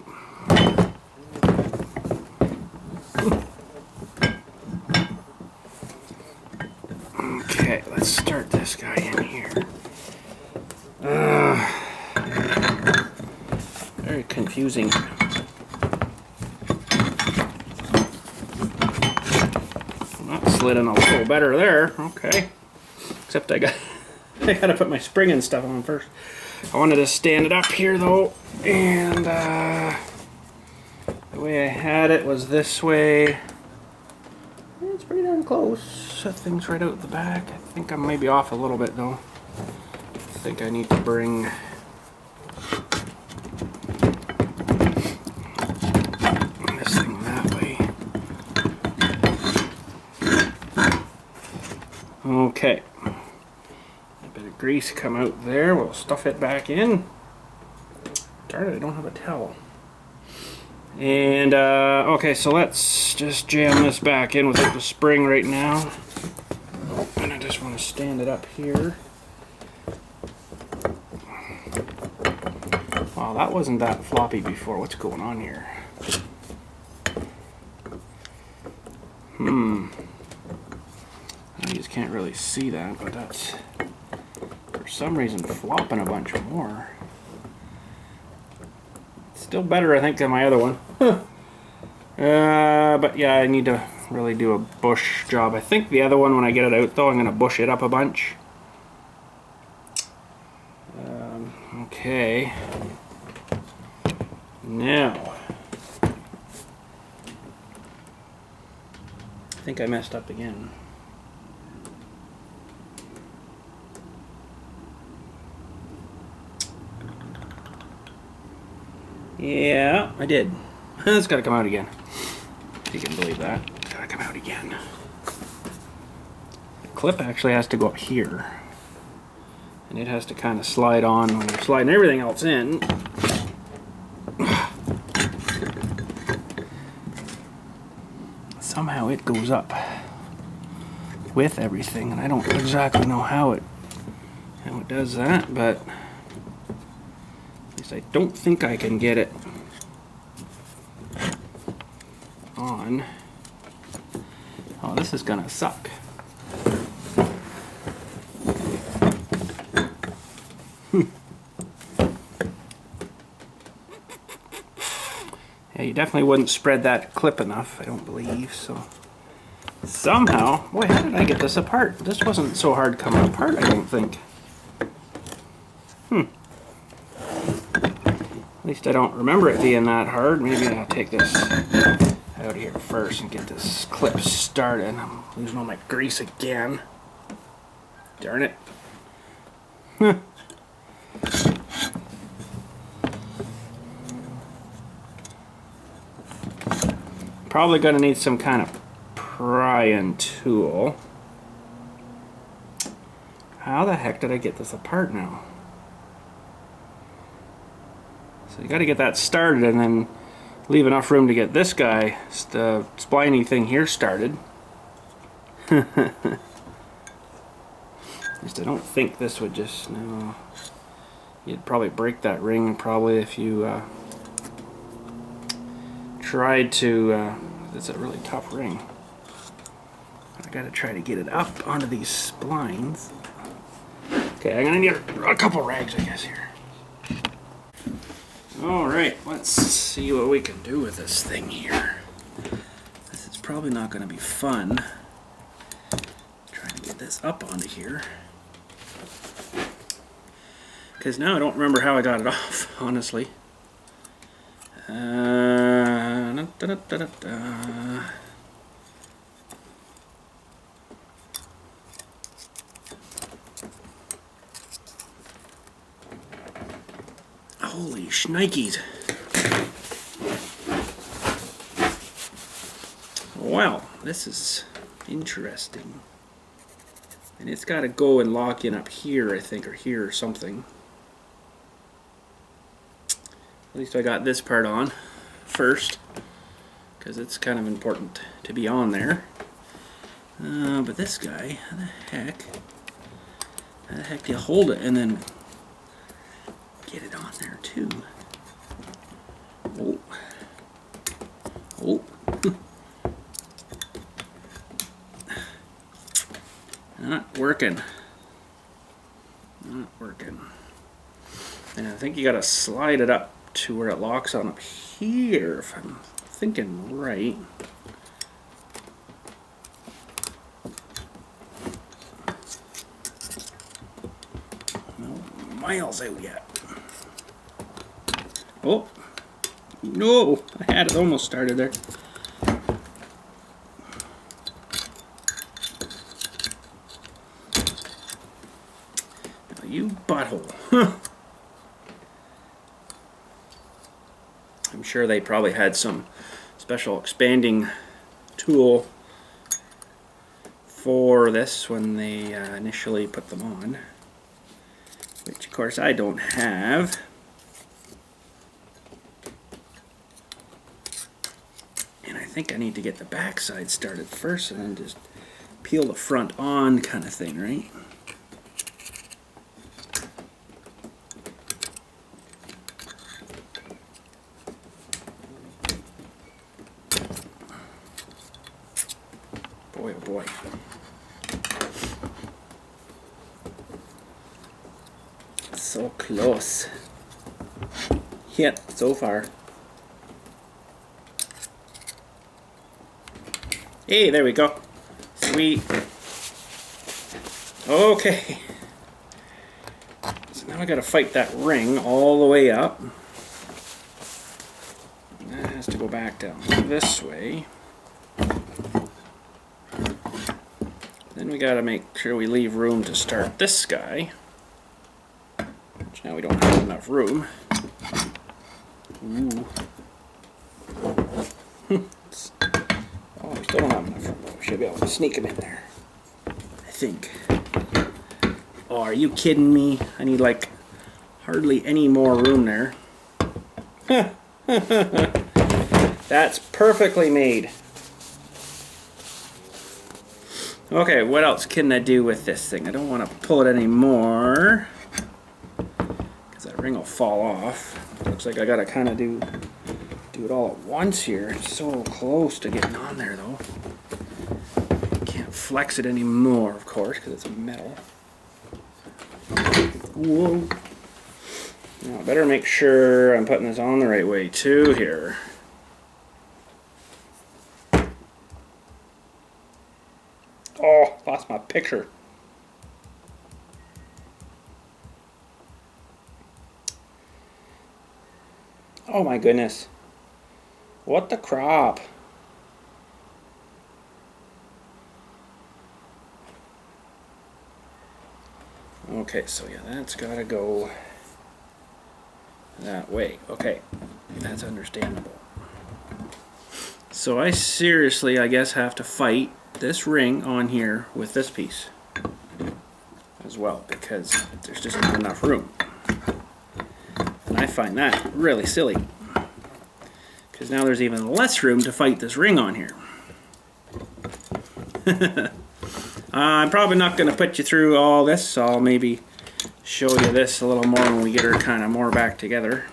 Okay, let's start this guy in here. Very confusing. That slid in a little better there. Okay. Except I gotta put my spring and stuff on first. I wanted to stand it up here though, and the way I had it was this way. It's pretty darn close. That thing's right out the back. I think I may be off a little bit though. I think I need to bring this thing that way. Okay. A bit of grease come out there. We'll stuff it back in. Darn it, I don't have a towel. And okay, so let's just jam this back in without the spring right now. And I just want to stand it up here. Wow, that wasn't that floppy before. What's going on here? You just can't really see that, but that's for some reason flopping a bunch more. Still better, I think, than my other one. But yeah, I need to really do a bush job. I think the other one, when I get it out though, I'm going to bush it up a bunch. Okay. Now, I think I messed up again. Yeah, I did. It's got to come out again. If you can believe that. It's got to come out again. The clip actually has to go up here. And it has to kind of slide on when you're sliding everything else in. Somehow it goes up with everything, and I don't exactly know how it does that, but at least I don't think I can get it on. Oh, this is gonna suck. Yeah, you definitely wouldn't spread that clip enough, I don't believe, so. Somehow, boy, how did I get this apart? This wasn't so hard coming apart, I don't think. At least I don't remember it being that hard. Maybe I'll take this out of here first and get this clip started. I'm losing all my grease again. Darn it. Probably gonna need some kind of prying tool. How the heck did I get this apart now? So you got to get that started and then leave enough room to get this guy, the spliny thing here, started. At least I don't think this would just, no. You'd probably break that ring probably if you tried to, it's a really tough ring. I got to try to get it up onto these splines. Okay, I'm going to need a couple rags, I guess, here. Alright, let's see what we can do with this thing here. This is probably not going to be fun. Trying to get this up onto here. Because now I don't remember how I got it off, honestly. Holy shnikes. Wow, this is interesting. And it's got to go and lock in up here, I think, or here or something. At least I got this part on first, because it's kind of important to be on there. But this guy, how the heck do you hold it and then get it on there too? Oh. Oh. Not working. Not working. And I think you gotta slide it up to where it locks on up here, if I'm thinking right. No miles out yet. Oh, no, I had it almost started there. Now you butthole. I'm sure they probably had some special expanding tool for this when they initially put them on, which of course I don't have. And I think I need to get the back side started first and then just peel the front on kind of thing, right? Boy, oh boy. So close. Yep, so far. Hey, there we go. Sweet. Okay. So now I gotta fight that ring all the way up. That has to go back down this way. Then we gotta make sure we leave room to start this guy. Which now we don't have enough room. Ooh. Oh, we still don't have enough room. We should be able to sneak him in there, I think. Oh, are you kidding me? I need like hardly any more room there. That's perfectly made. Okay, what else can I do with this thing? I don't want to pull it anymore, because that ring will fall off. Looks like I gotta kind of do it all at once here. It's so close to getting on there though. Can't flex it anymore, of course, because it's metal. Whoa. Now I better make sure I'm putting this on the right way too here. Lost my picture. Oh my goodness. What the crap? Okay, so yeah, that's gotta go that way. Okay, that's understandable. So I seriously, I guess, have to fight this ring on here with this piece as well, because there's just not enough room. And I find that really silly, because now there's even less room to fight this ring on here. I'm probably not going to put you through all this, so I'll maybe show you this a little more when we get her kind of more back together.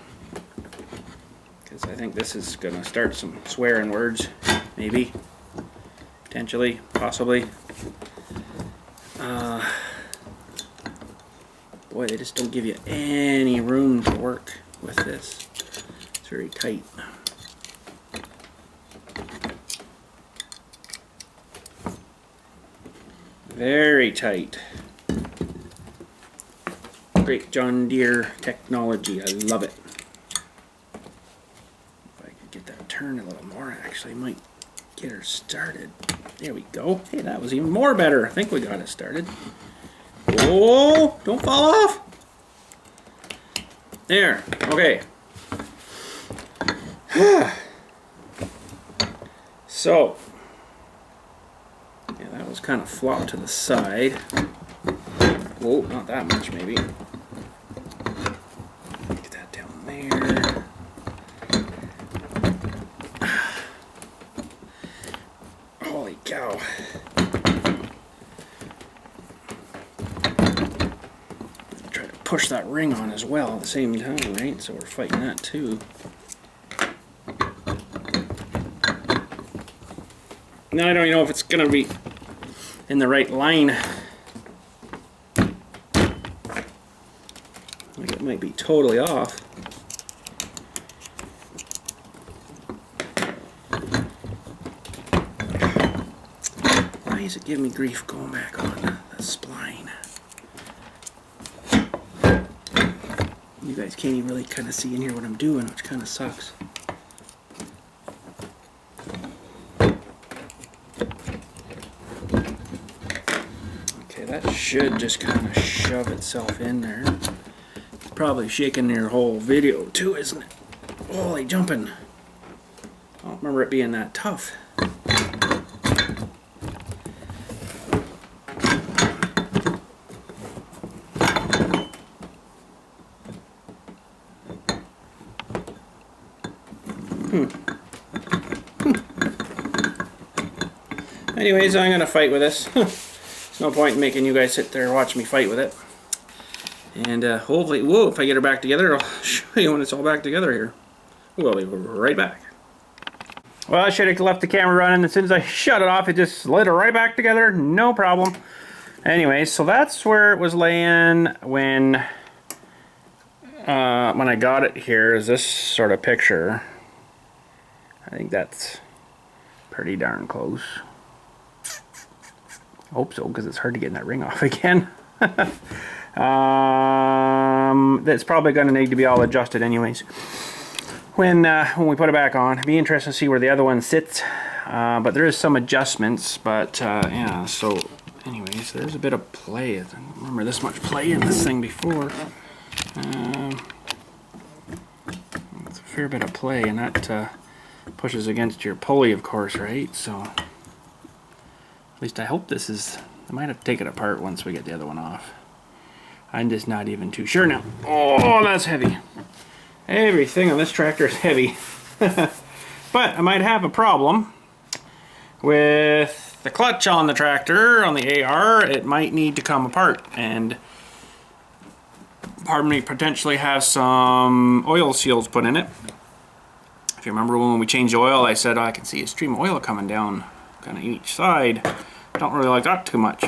Because I think this is going to start some swearing words, maybe, potentially, possibly. Boy, they just don't give you any room to work with this. It's very tight. Very tight. Great John Deere technology. I love it. If I could get that turn a little more, actually, I might get her started. There we go. Hey, that was even more better. I think we got it started. Oh, don't fall off. There. Okay. So, yeah, that was kind of flopped to the side. Whoa, not that much, maybe. Get that down there. Holy cow. Try to push that ring on as well at the same time, right? So we're fighting that too. Now I don't even know if it's gonna be in the right line. Like it might be totally off. Why is it giving me grief going back on the spline? You guys can't even really kind of see in here what I'm doing, which kind of sucks. That should just kind of shove itself in there. It's probably shaking your whole video too, isn't it? Holy jumping. I don't remember it being that tough. Anyways, I'm gonna fight with this. No point in making you guys sit there and watch me fight with it. And hopefully, whoa, if I get her back together, I'll show you when it's all back together here. We'll be right back. Well, I should have left the camera running. As soon as I shut it off, it just slid it right back together. No problem. Anyway, so that's where it was laying when I got it here, is this sort of picture. I think that's pretty darn close. I hope so, because it's hard to get that ring off again. That's probably going to need to be all adjusted anyways when we put it back on. It'd be interesting to see where the other one sits, but there is some adjustments. But yeah, so anyways, there's a bit of play. I don't remember this much play in this thing before. It's a fair bit of play, and that pushes against your pulley, of course, right? So at least I hope this is, I might have to take it apart once we get the other one off. I'm just not even too sure now. Oh, that's heavy. Everything on this tractor is heavy. But I might have a problem with the clutch on the tractor, on the AR. It might need to come apart and, pardon me, potentially have some oil seals put in it. If you remember when we changed the oil, I said I can see a stream of oil coming down kind of each side. Don't really like that too much.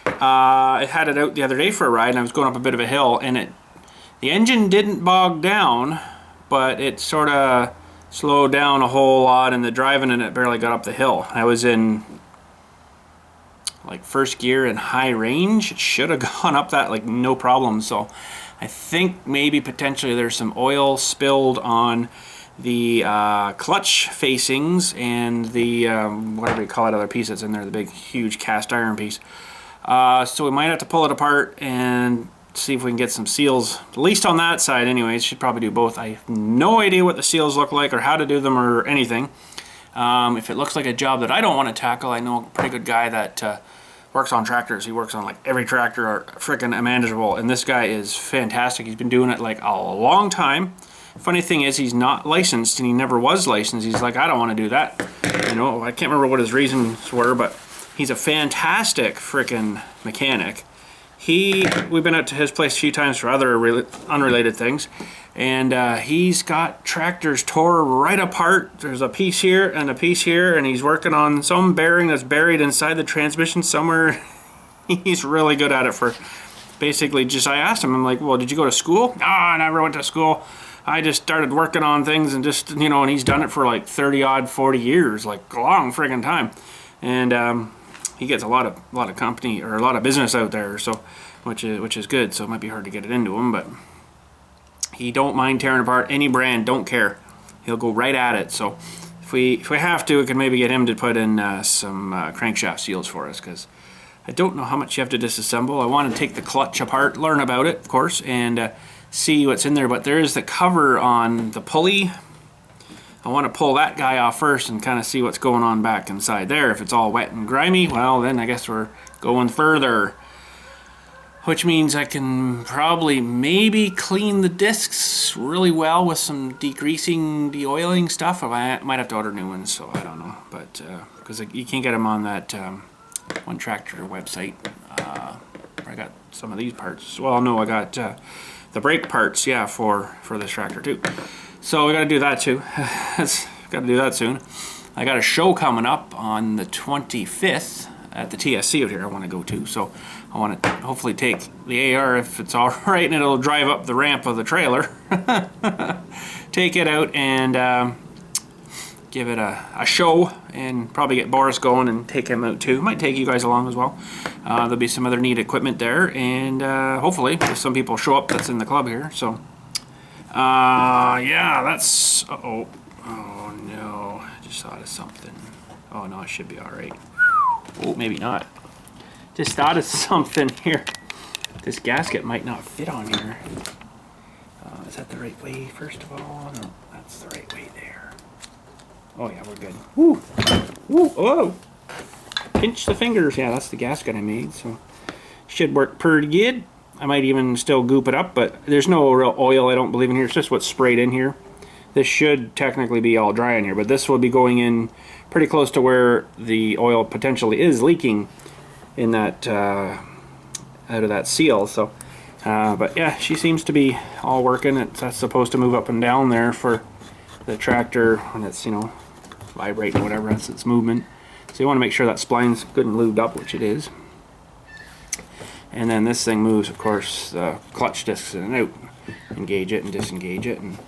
I had it out the other day for a ride, and I was going up a bit of a hill, and the engine didn't bog down, but it sort of slowed down a whole lot, and the driving in it barely got up the hill. I was in like first gear and high range, it should have gone up that like no problem. So I think maybe potentially there's some oil spilled on the clutch facings and the whatever you call it, other piece that's in there, the big huge cast iron piece. So we might have to pull it apart and see if we can get some seals, at least on that side anyways. Should probably do both. I have no idea what the seals look like or how to do them or anything. If it looks like a job that I don't want to tackle, I know a pretty good guy that works on tractors. He works on like every tractor or freaking imaginable, and this guy is fantastic. He's been doing it like a long time. Funny thing is, he's not lecensed, and he never was licensed. He's like, I don't want to do that. You know, I can't remember what his reasons were, but he's a fantastic freaking mechanic. We've been out to his place a few times for other unrelated things, and he's got tractors tore right apart. There's a piece here and a piece here, and he's working on some bearing that's buried inside the transmission somewhere. He's really good at it. For basically just, I asked him, I'm like, well, did you go to school? No, I never went to school. I just started working on things and just, you know, and he's done it for like 30 odd 40 years, like a long friggin' time. And he gets a lot of company or a lot of business out there, so which is good. So it might be hard to get it into him, but he don't mind tearing apart any brand, don't care. He'll go right at it. So if we have to, we can maybe get him to put in some crankshaft seals for us, because I don't know how much you have to disassemble. I want to take the clutch apart, learn about it, of course, and see what's in there. But there is the cover on the pulley. I want to pull that guy off first and kind of see what's going on back inside there. If it's all wet and grimy, well, then I guess we're going further. Which means I can probably maybe clean the discs really well with some degreasing, de-oiling stuff. I might have to order new ones, so I don't know. But because you can't get them on that One Tractor website. I got some of these parts. Well, no, I got the brake parts, yeah, for this tractor too. So we got to do that too. Got to do that soon. I got a show coming up on the 25th at the TSC out here I want to go to. So I want to hopefully take the AR if it's all right, and it'll drive up the ramp of the trailer. Take it out and give it a show, and probably get Boris going and take him out too. Might take you guys along as well. There'll be some other neat equipment there, and hopefully some people show up that's in the club here. So yeah, that's oh no, I just thought of something. Oh no, it should be all right. Oh, maybe not. Just thought of something here. This gasket might not fit on here. Is that the right way, first of all? No, that's the right way there. Oh yeah, we're good. Woo! Woo! Oh! Pinch the fingers. Yeah, that's the gasket I made, so should work pretty good. I might even still goop it up, but there's no real oil, I don't believe, in here. It's just what's sprayed in here. This should technically be all dry in here, but this will be going in pretty close to where the oil potentially is leaking in that out of that seal. So but yeah, she seems to be all working. That's supposed to move up and down there for the tractor when it's, you know, vibrating or whatever. That's its movement. So you want to make sure that spline's good and lubed up, which it is. And then this thing moves, of course, the clutch discs in and out. Engage it and disengage it. And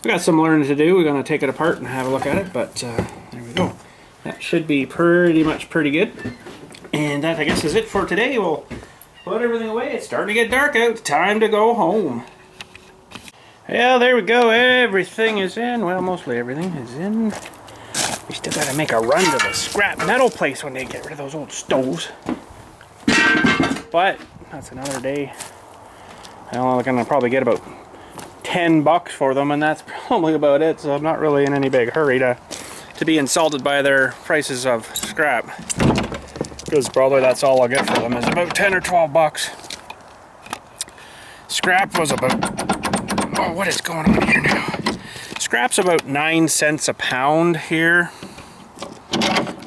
we got some learning to do. We're going to take it apart and have a look at it, but there we go. That should be pretty good. And that, I guess, is it for today. We'll put everything away. It's starting to get dark out. Time to go home. Yeah, there we go. Everything is in. Well, mostly everything is in. We still got to make a run to the scrap metal place when they get rid of those old stoves. But that's another day. I'm going to probably get about $10 for them, and that's probably about it. So I'm not really in any big hurry to be insulted by their prices of scrap, because probably that's all I'll get for them is about 10 or 12 bucks. Scrap was about, oh, what is going on here now? Scrap's about 9 cents a pound here.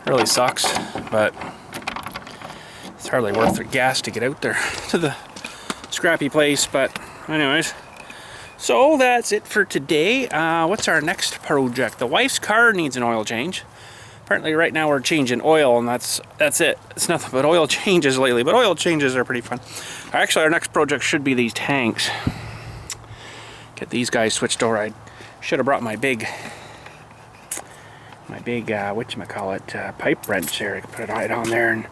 Really sucks, but it's hardly worth the gas to get out there to the scrappy place. But anyways, so that's it for today. What's our next project? The wife's car needs an oil change. Apparently right now we're changing oil, and that's it. It's nothing but oil changes lately, but oil changes are pretty fun. Actually, our next project should be these tanks. Get these guys switched over. I should have brought my big whatchamacallit, pipe wrench there. I could put it right on there and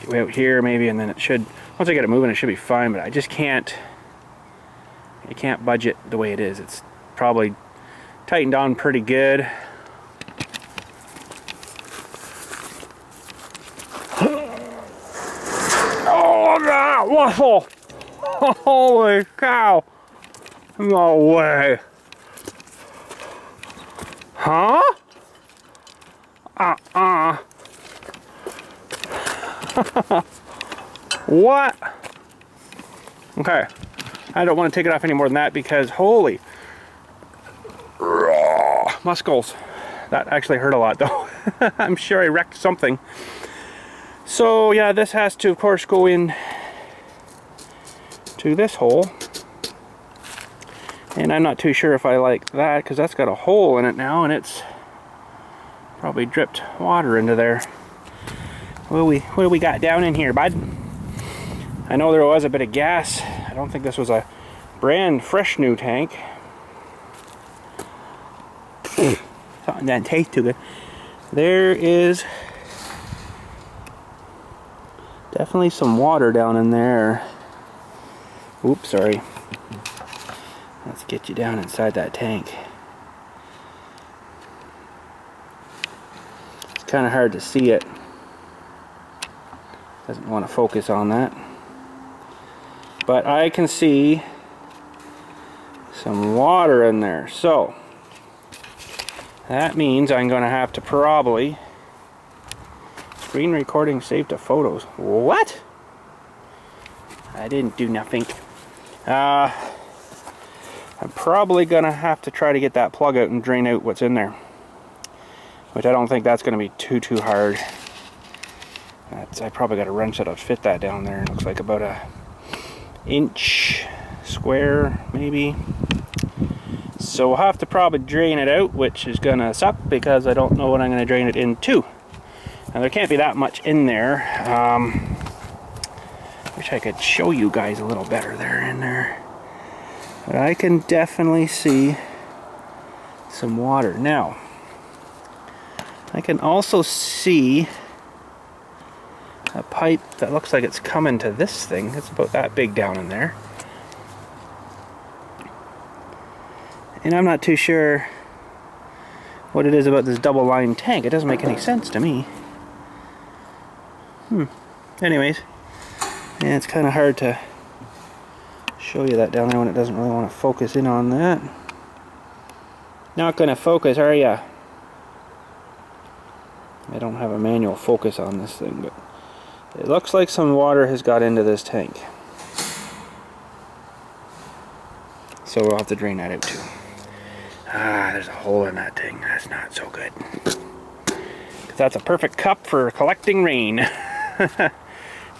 Get out here maybe, and then it should, once I get it moving, it should be fine, but I just can't, budge it the way it is. It's probably tightened on pretty good. Oh, that waffle! Holy cow! No way! Huh? What? Okay, I don't want to take it off any more than that because holy muscles. That actually hurt a lot though. I'm sure I wrecked something. So yeah, this has to of course go in to this hole. And I'm not too sure if I like that because that's got a hole in it now and it's probably dripped water into there. What do we got down in here, bud? I know there was a bit of gas. I don't think this was a brand fresh new tank. Something doesn't taste too good. There is definitely some water down in there. Oops, sorry. Let's get you down inside that tank. It's kind of hard to see it. Doesn't want to focus on that. But I can see some water in there. So that means I'm going to have to probably screen recording save to photos. What? I didn't do nothing. I'm probably going to have to try to get that plug out and drain out what's in there. Which I don't think that's going to be too hard. I probably got a wrench that'll fit that down there. It looks like about a inch square maybe. So we'll have to probably drain it out, which is gonna suck because I don't know what I'm gonna drain it into. Now there can't be that much in there. Wish I could show you guys a little better there in there. But I can definitely see some water. Now I can also see a pipe that looks like it's coming to this thing. It's about that big down in there. And I'm not too sure what it is about this double line tank. It doesn't make any sense to me. Anyways, yeah, it's kind of hard to show you that down there when it doesn't really want to focus in on that. Not going to focus, are ya? I don't have a manual focus on this thing, but it looks like some water has got into this tank. So we'll have to drain that out too. Ah, there's a hole in that thing. That's not so good. That's a perfect cup for collecting rain.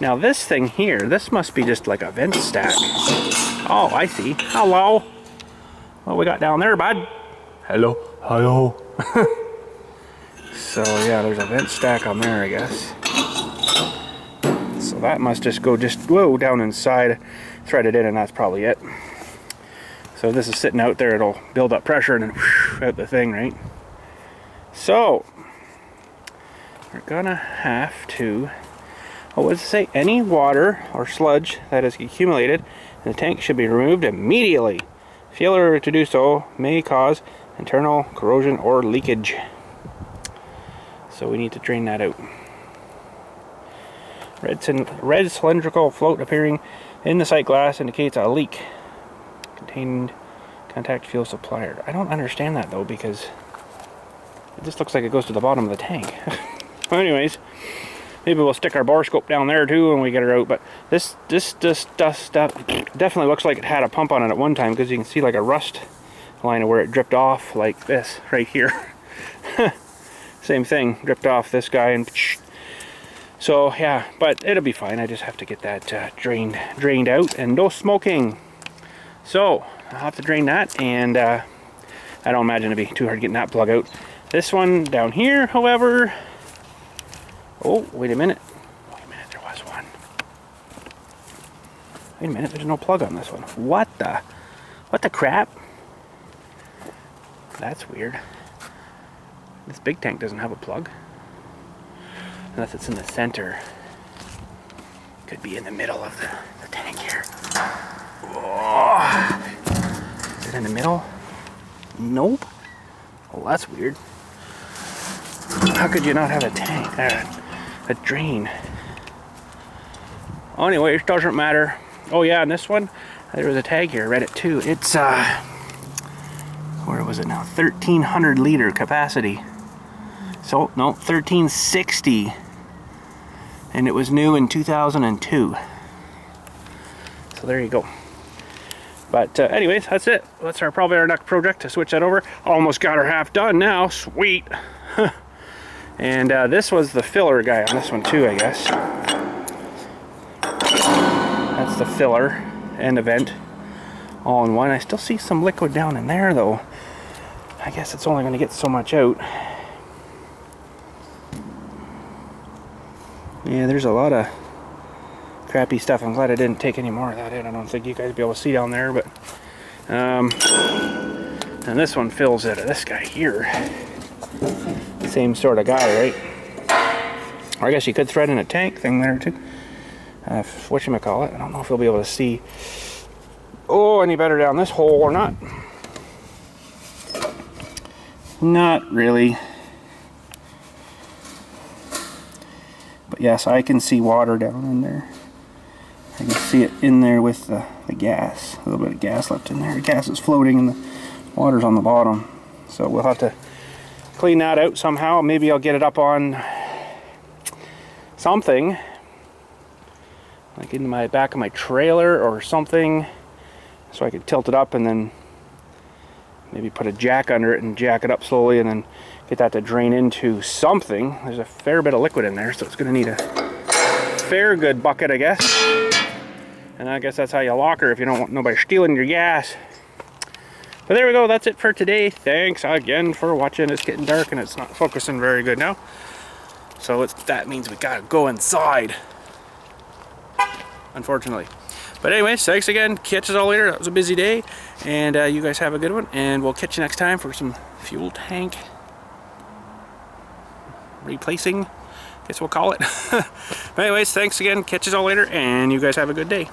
Now this thing here, this must be just like a vent stack. Oh, I see. Hello. What we got down there, bud? Hello. Hello. So yeah, there's a vent stack on there, I guess. So that must just go whoa, down inside, thread it in, and that's probably it. So this is sitting out there, it'll build up pressure and then whoosh, out the thing, right? So we're gonna have to, what does it say? Any water or sludge that is accumulated in the tank should be removed immediately. Failure to do so may cause internal corrosion or leakage. So we need to drain that out. Red cylindrical float appearing in the sight glass indicates a leak. Contained contact fuel supplier. I don't understand that though because it just looks like it goes to the bottom of the tank. Anyways, maybe we'll stick our borescope down there too when we get her out. But this stuff definitely looks like it had a pump on it at one time because you can see like a rust line of where it dripped off like this right here. Same thing, dripped off this guy and so yeah, but it'll be fine. I just have to get that drained out and no smoking. So I'll have to drain that, and I don't imagine it'd be too hard getting that plug out. This one down here, however, oh wait a minute, there was one. Wait a minute, there's no plug on this one. What the crap? That's weird. This big tank doesn't have a plug. Unless it's in the center. Could be in the middle of the tank here. Oh. Is it in the middle? Nope. Well, that's weird. How could you not have a tank? A drain. Oh, anyway, it doesn't matter. Oh yeah, and this one, there was a tag here. I read it too. It's where was it now? 1,300 liter capacity. So no, 1,360. And it was new in 2002. So there you go. But anyways, that's it. That's probably our next project, to switch that over. Almost got her half done now. Sweet. And this was the filler guy on this one too, I guess. That's the filler and the vent all in one. I still see some liquid down in there though. I guess it's only going to get so much out. Yeah, there's a lot of crappy stuff. I'm glad I didn't take any more of that in. I don't think you guys will be able to see down there, but and this one fills out of this guy here. Same sort of guy, right? Or I guess you could thread in a tank thing there too. Whatchamacallit. I don't know if you'll be able to see any better down this hole or not. Not really. But yes, I can see water down in there. I can see it in there with the gas. A little bit of gas left in there. The gas is floating and the water's on the bottom. So we'll have to clean that out somehow. Maybe I'll get it up on something. Like in my back of my trailer or something. So I could tilt it up and then maybe put a jack under it and jack it up slowly and then get that to drain into something. There's a fair bit of liquid in there, so it's going to need a fair good bucket, I guess. And I guess that's how you lock her if you don't want nobody stealing your gas. But there we go, that's it for today. Thanks again for watching. It's getting dark and it's not focusing very good now. So that means we gotta go inside, unfortunately. But anyways, thanks again. Catch us all later. That was a busy day. And you guys have a good one. And we'll catch you next time for some fuel tank replacing, I guess we'll call it. But anyways, thanks again. Catch us all later. And you guys have a good day.